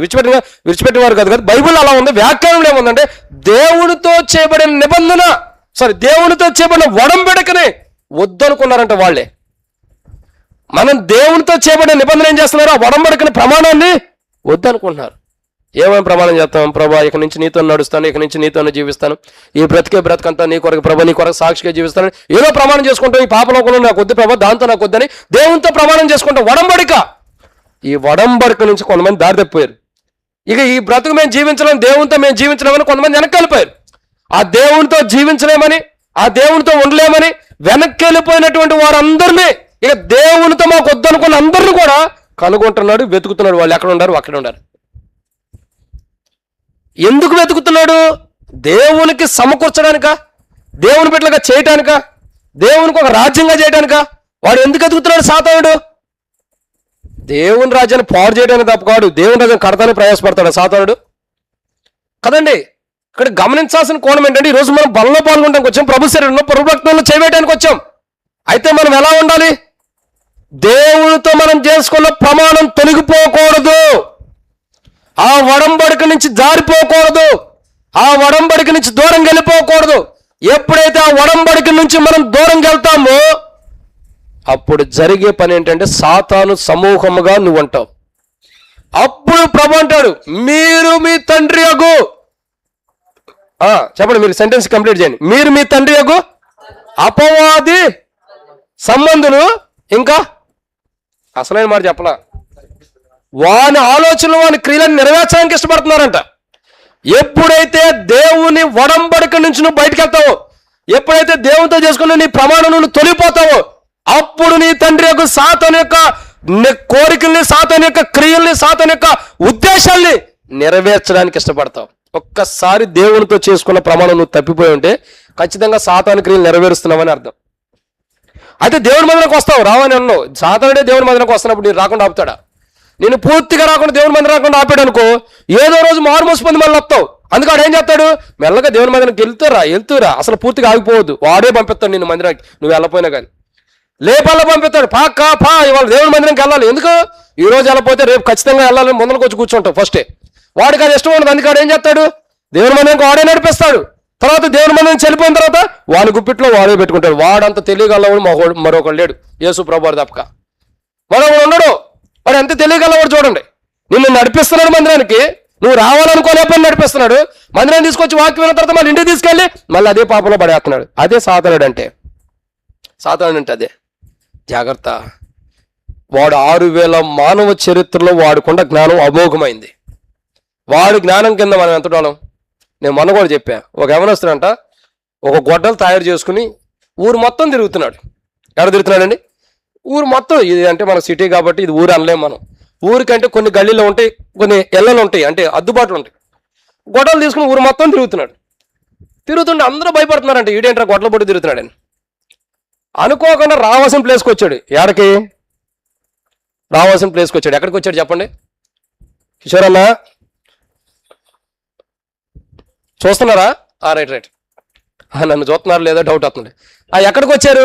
Speaker 1: విడిచిపెట్టిన వారు కాదు. బైబిల్ అలా ఉంది. వ్యాఖ్యానంలో ఏముందంటే దేవునితో చేయబడిన నిబంధన దేవునితో చేయబడిన వడంబడికనే వద్దనుకున్నారంట వాళ్ళే. మనం దేవునితో చేయబడిన నిబంధన ఏం చేస్తున్నారు? ఆ ఒడంబడికని ప్రమాణాన్ని వద్దనుకుంటున్నారు. ఏమేమి ప్రమాణం చేస్తాం? ప్రభా ఇక నుంచి నీతో నడుస్తాను, ఇక నుంచి నీతోనే జీవిస్తాను, ఈ బ్రతికంతా నీ కొరకు ప్రభా, నీ కొరకు సాక్షిగా జీవిస్తాను, ఏదో ప్రమాణం చేసుకుంటాం. ఈ పాపలోకంలో నాకు వద్దు ప్రభా, దాంతో నాకు వద్దని దేవునితో ప్రమాణం చేసుకుంటాం. ఒడంబడిక. ఈ ఒడంబడిక నుంచి కొంతమంది దారి తప్పిపోయారు. ఇక ఈ బ్రతుకు మేము జీవించలేము, దేవునితో మేము జీవించలేమని కొంతమంది వెనక్కి వెళ్ళిపోయారు. ఆ దేవునితో జీవించలేమని, ఆ దేవునితో ఉండలేమని వెనక్కి వెళ్ళిపోయినటువంటి వారందరినీ, ఇక దేవునితో మాకు వద్దనుకున్న అందరిని కూడా కనుగొంటున్నాడు, వెతుకుతున్నాడు. వాళ్ళు ఎక్కడ ఉండారు? అక్కడ ఉండారు. ఎందుకు వెతుకుతున్నాడు? దేవునికి సమకూర్చడానిక, దేవుని బిడ్డలుగా చేయటానిక, దేవునికి ఒక రాజ్యంగా చేయటానిక? వాడు ఎందుకు వెతుకుతున్నాడు సాతానుడు? దేవుని రాజ్యాన్ని పాడు చేయడానికి తప్ప కాడు, దేవుని రాజ్యాన్ని కడతానికి ప్రయాసపడతాడు సాతానుడు కదండి. ఇక్కడ గమనించాల్సిన కోణం ఏంటంటే, ఈరోజు మనం బలంలో పాల్గొనడానికి వచ్చాం, ప్రభు శరీరంలో ప్రభు రక్తంలో చేయడానికి వచ్చాం. అయితే మనం ఎలా ఉండాలి? దేవునితో మనం చేసుకున్న ప్రమాణం తొలగిపోకూడదు, ఆ ఒడంబడిక నుంచి జారిపోకూడదు, ఆ ఒడంబడిక నుంచి దూరం వెళ్ళిపోకూడదు. ఎప్పుడైతే ఆ ఒడంబడిక నుంచి మనం దూరం వెళ్తామో అప్పుడు జరిగే పని ఏంటంటే, సాతాను సమూహముగా నువ్వు అంటావు. అప్పుడు ప్రభు అంటాడు, మీరు మీ తండ్రి యగు, చెప్పండి, మీరు సెంటెన్స్ కంప్లీట్ చేయండి. మీరు మీ తండ్రి యగు అపవాది సంబంధులు, ఇంకా అసలైన మాట చెప్పలా, వాని ఆలోచనలు వాని క్రియలను నెరవేర్చడానికి ఇష్టపడుతున్నారంట. ఎప్పుడైతే దేవుని ఒడంబడిక నుంచి నువ్వు బయటకు వెళ్తావో, ఎప్పుడైతే దేవునితో చేసుకున్న నీ ప్రమాణం నువ్వు తొలిపోతావో, అప్పుడు నీ తండ్రి యొక్క సాతాను యొక్క కోరికల్ని, సాతాను యొక్క క్రియల్ని, సాతాను యొక్క ఉద్దేశాల్ని నెరవేర్చడానికి ఇష్టపడతావు. ఒక్కసారి దేవునితో చేసుకున్న ప్రమాణం నువ్వు తప్పిపోయి ఉంటే ఖచ్చితంగా సాతాను క్రియలు నెరవేరుస్తున్నావని అర్థం. అయితే దేవుని మందిరానికి వస్తావు, రావని అన్నావు. సాతానుడే దేవుని మందిరానికి వస్తున్నప్పుడు నేను రాకుండా ఆపుతాడా? నేను పూర్తిగా రాకుండా దేవుని మందిరం రాకుండా ఆపాడు అనుకో, ఏదో రోజు మారుమూసి పొంది మళ్ళీ వస్తావు. అందుకు ఆడు ఏం చేస్తాడు? మెల్లగా దేవుని మందిరానికి వెళ్తురా, అసలు పూర్తిగా ఆగిపోవద్దు, వాడే పంపిస్తాడు నిన్ను మందిరానికి, నువ్వు వెళ్ళపోయినా కానీ లేపల్లా పంపిస్తాడు. పా ఇవాళ దేవుని మందిరానికి వెళ్ళాలి. ఎందుకు? ఈ రోజు వెళ్ళపోతే రేపు ఖచ్చితంగా వెళ్ళాలని ముందరకు వచ్చి కూర్చుంటావు ఫస్టే. వాడికి అది ఇష్టం ఉండదు, అందుకు ఏం చేస్తాడు? దేవుని మందిరానికి వాడే నడిపిస్తాడు. తర్వాత దేవుని మందిరం చెల్లిపోయిన తర్వాత వాడి గుప్పిట్లో వాడే పెట్టుకుంటాడు. వాడంత తెలియగలవాడు మరొకడు లేడు, యేసు ప్రభువారు తప్పక మరొకడు ఉండడు. వాడు ఎంత తెలియగలవాడు చూడండి. నిన్ను నడిపిస్తున్నాడు మందిరానికి, నువ్వు రావాలనుకోలే పని నడిపిస్తున్నాడు. మందిరాన్ని తీసుకొచ్చి వాక్యం విన్న తర్వాత మళ్ళీ ఇంటికి తీసుకెళ్ళి మళ్ళీ అదే పాపంలో పడేస్తున్నాడు. అదే సాతానుడు అంటే. సాతానుడు అంటే అదే. జాగ్రత్త. వాడు 6000 మానవ చరిత్రలో వాడుకున్న జ్ఞానం అమోఘమైంది. వాడి జ్ఞానం కింద మనం ఎంత డోలం? నేను మొన్న కూడా చెప్పా, ఒక యవనస్తుడంట ఒక గొడ్డలు తయారు చేసుకుని ఊరు మొత్తం తిరుగుతున్నాడు. ఎక్కడ తిరుగుతున్నాడండి? ఊరు మొత్తం. ఇది అంటే మన సిటీ కాబట్టి ఇది ఊరు అనలేము మనం. ఊరికంటే కొన్ని గల్లీలో ఉంటాయి, కొన్ని ఎల్లలు ఉంటాయి, అంటే అద్దుబాట్లు ఉంటాయి. గొడ్డలు తీసుకుని ఊరు మొత్తం తిరుగుతుంటే అందరూ భయపడుతున్నారంటే, ఈడేంట్రా గొడ్డల పొట్టి తిరుగుతున్నాడని. అనుకోకుండా రావాల్సిన ప్లేస్కి వచ్చాడు. ఎక్కడికి? రావాల్సిన ప్లేస్కి వచ్చాడు. ఎక్కడికి వచ్చాడు చెప్పండి? కిషోర్ అన్న చూస్తున్నారా? రైట్. నన్ను చూస్తున్నారు లేదా డౌట్ అవుతుంది. ఎక్కడికి వచ్చారు?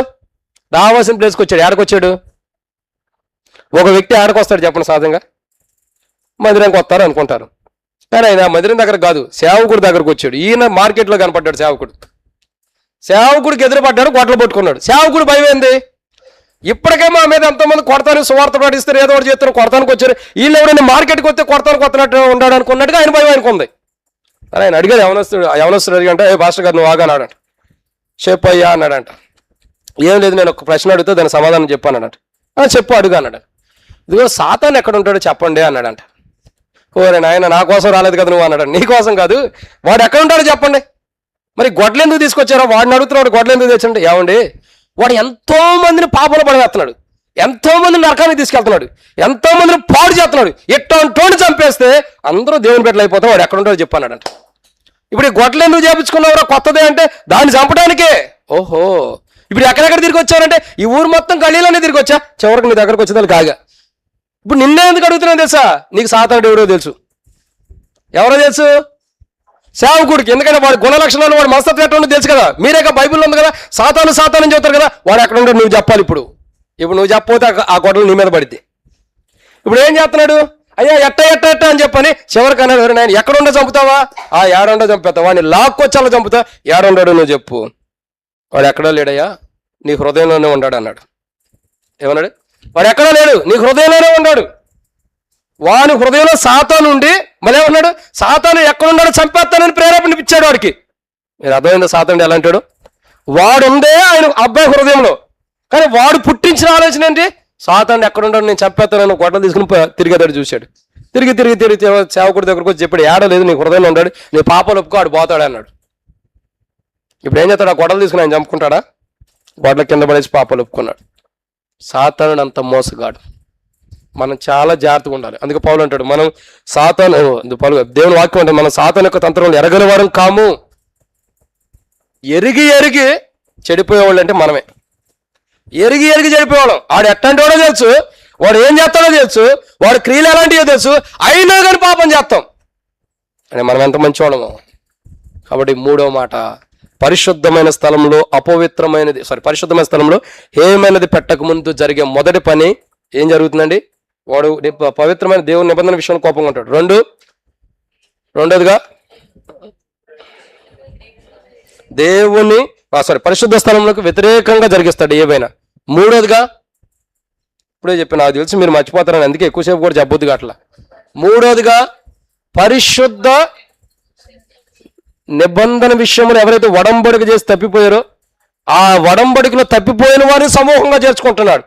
Speaker 1: రావాల్సిన ప్లేస్కి వచ్చాడు. ఎక్కడికి వచ్చాడు? ఒక వ్యక్తి ఎక్కడికి వస్తాడు చెప్పండి? సహజంగా మందిరానికి వస్తారు అనుకుంటారు, కానీ ఆయన మందిరం దగ్గర కాదు, సేవకుడి దగ్గరకు వచ్చాడు. ఈయన మార్కెట్లో కనపడ్డాడు. సేవకుడికి ఎదురుపడ్డాడు, గొడ్డలు పట్టుకున్నాడు. సేవకుడు భయం ఏంది? ఇప్పటికే మా మీద ఎంతోమంది కొడతాను, సువార్త పాటిస్తారు, ఏదో ఒకటి చేస్తారు, కొడతానికి వచ్చారు. వీళ్ళు ఎవరైనా మార్కెట్కి వస్తే కొడతానికి వస్తున్నట్టు ఉన్నాడు అనుకున్నట్టుగా ఆయన భయం ఆయనకుంది. అని ఆయన అడిగాడు, యవనస్తుడు అడిగంట, పాస్టర్ గారు నువ్వు ఆగా అన్నాడంట. చెప్పయ్యా అన్నాడంట. ఏం లేదు, నేను ఒక ప్రశ్న అడిగితే దాని సమాధానం చెప్పానంట. చెప్పు అడుగు అన్నాడు. ఇదిగో సాతాను ఎక్కడ ఉంటాడో చెప్పండి అన్నాడంట. ఓరే నాయన, నా కోసం రాలేదు కదా నువ్వు అన్నాడు. నీ కోసం కాదు, వాడు ఎక్కడ ఉంటాడో చెప్పండి. మరి గొడ్లు ఎందుకు తీసుకొచ్చారో వాడిని అడుగుతున్నాడు. గొడ్లు ఎందుకు తెచ్చండి? ఏమండి, వాడు ఎంతో మందిని పాపలు పడవేస్తున్నాడు, ఎంతో మందిని నరకానికి తీసుకెళ్తున్నాడు, ఎంతో మందిని పాడు చేస్తున్నాడు. ఎట్టోని చంపేస్తే అందరూ దేవుని బిడ్డలు అయిపోతాం, వాడు ఎక్కడ ఉంటాడో చెప్పన్నాడంట. ఇప్పుడు ఈ గొడ్లు ఎందుకు చేపించుకున్నావురా కొత్తదే అంటే దాన్ని చంపడానికే. ఓహో, ఇప్పుడు ఎక్కడెక్కడ తిరిగి వచ్చారంటే ఈ ఊరు మొత్తం గలీలోనే తిరిగి వచ్చా, చివరికి నీ దగ్గరకు వచ్చేదాన్ని కాగా. ఇప్పుడు నిన్నే ఎందుకు అడుగుతున్నావు తెలుసా? నీకు సాతానుడు ఎవరో తెలుసు. ఎవరో తెలుసు? సేవకుడికి. ఎందుకంటే వాడి గుణ లక్షణాలు, వాడు మనస్తత్వం ఎట్లా ఉండో తెలుసు కదా. మీరేగా బైబిల్లో ఉంది కదా, సాతాను అని చెబుతారు కదా. వాడు ఎక్కడ ఉంటాడు నువ్వు చెప్పాలి. ఇప్పుడు నువ్వు చెప్పకపోతే ఆ గొడవలు నీ మీద పడిద్ది. ఇప్పుడు ఏం చేస్తున్నాడు? అయ్యా ఎట్ట అని చెప్పని చివరికి అన్నాడు, నేను ఎక్కడుండో చంపుతావా? ఏడుండో చంపుతావా? వాడిని లాక్కొచ్చాలో చంపుతా. ఏడుండాడు నువ్వు చెప్పు. వాడు ఎక్కడో లేడయ్యా, నీ హృదయంలోనే ఉన్నాడు అన్నాడు. ఏమన్నాడు? వాడు ఎక్కడా లేడు, నీ హృదయంలోనే ఉన్నాడు. వాని హృదయంలో సాతాను ఉండి మళ్ళీ ఏమన్నాడు, సాతాను ఎక్కడున్నాడో చంపేస్తానని ప్రేరేపణ ఇచ్చాడు వాడికి. మీరు అర్థమైందా సాతాను ఎలా అంటాడు? వాడుందే ఆయన అబ్బాయి హృదయంలో, కానీ వాడు పుట్టించిన ఆలోచన ఏంటి, సాతాను ఎక్కడున్నాడు నేను చంపేస్తానని గొడ్డలు తీసుకుని తిరిగేదాడు చూశాడు. తిరిగి సేవకుడి దగ్గరకు వచ్చి చెప్పాడు, ఏడలేదు నీ హృదయంలో ఉన్నాడు, నీ పాపాలు ఒప్పుకో ఆడు పోతాడు అన్నాడు. ఇప్పుడు ఏం చేస్తాడు, ఆ గొడ్డలు తీసుకుని ఆయన చంపుకుంటాడా? గొడ్డల కింద పడేసి పాపాలు ఒప్పుకున్నాడు. సాతానుడు అంత మోసగాడు. మనం చాలా జాగ్రత్తగా ఉండాలి. అందుకే పౌలు అంటాడు, మనం దేవుని వాక్యం అంటే మనం సాతాను యొక్క తంత్రంలో ఎరగని వారం కాము. ఎరిగి చెడిపోయేవాళ్ళు అంటే మనమే. ఎరిగి చెడిపోయేవాళ్ళం. వాడు ఎట్టంటి వాడో తెలుసు, వాడు ఏం చేస్తాడో తెలుసు, వాడు క్రియలు ఎలాంటివో తెలుసు, అయినా కానీ పాపం చేస్తాం అని మనం ఎంత మంచివాళ్ళము. కాబట్టి మూడవ మాట, పరిశుద్ధమైన స్థలంలో పరిశుద్ధమైన స్థలంలో హేయమైనది పెట్టక ముందు జరిగే మొదటి పని ఏం జరుగుతుందండి? వాడు పవిత్రమైన దేవుని నిబంధన విషయంలో కోపంగా ఉంటాడు. రెండోదిగా పరిశుద్ధ స్థలంలోకి వ్యతిరేకంగా జరిగిస్తాడు ఏవైనా. మూడోదిగా ఇప్పుడే చెప్పి నాకు తెలిసి మీరు మర్చిపోతారని అందుకే ఎక్కువసేపు కూడా చెప్పొద్దుగా అట్లా. మూడోదిగా పరిశుద్ధ నిబంధన విషయంలో ఎవరైతే ఒడంబడిక చేసి తప్పిపోయారో ఆ ఒడంబడికలో తప్పిపోయిన వారిని సమూహంగా చేర్చుకుంటున్నాడు.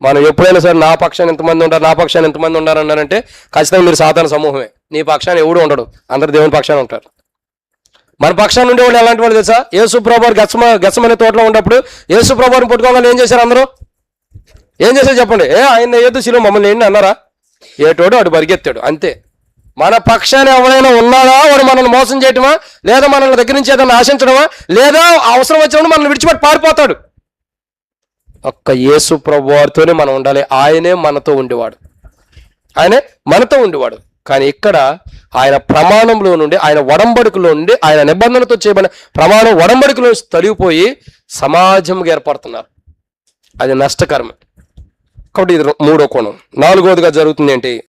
Speaker 1: మనం ఎప్పుడైనా సరే నా పక్షాన్ని ఎంతమంది ఉంటారు, నా పక్షాన్ని ఎంతమంది ఉన్నారన్నారంటే ఖచ్చితంగా మీరు సాతాను సమూహమే. నీ పక్షాన్ని ఎవడు ఉండడు, అందరు దేవుని పక్షాన్ని ఉంటారు. మన పక్షాన్ని ఉండేవాళ్ళు ఎలాంటి వాళ్ళు తెలుసా? యేసుప్రభువారు గెత్సమనే తోటలో ఉన్నప్పుడు యేసుప్రభువారిని పట్టుకోగానే ఏం చేశారు అందరూ? ఏం చేశారు చెప్పండి? ఆయన ఏదో శిలువ మమ్మల్ని ఏంటి అన్నారా? ఏటోడు అటు పరిగెత్తాడు అంతే. మన పక్షాన్ని ఎవరైనా ఉన్నాడా, వాడు మనల్ని మోసం చేయటమా, లేదా మనల్ని దగ్గర నుంచి ఏదైనా ఆశించడమా, లేదా అవసరం వచ్చినప్పుడు మనల్ని విడిచిపెట్టి పారిపోతాడు. ఒక్క యేసు ప్రభువారితోనే మనం ఉండాలి. ఆయనే మనతో ఉండేవాడు. కానీ ఇక్కడ ఆయన ప్రమాణంలో నుండి, ఆయన ఒడంబడికలో నుండి, ఆయన నిబంధనతో చేయబడిన ప్రమాణం ఒడంబడికలో తొలగిపోయి సమాజంగా ఏర్పడుతున్నారు. అది నష్టకరమే. కాబట్టి ఇది మూడో కోణం. నాలుగోదిగా జరుగుతుంది ఏంటి?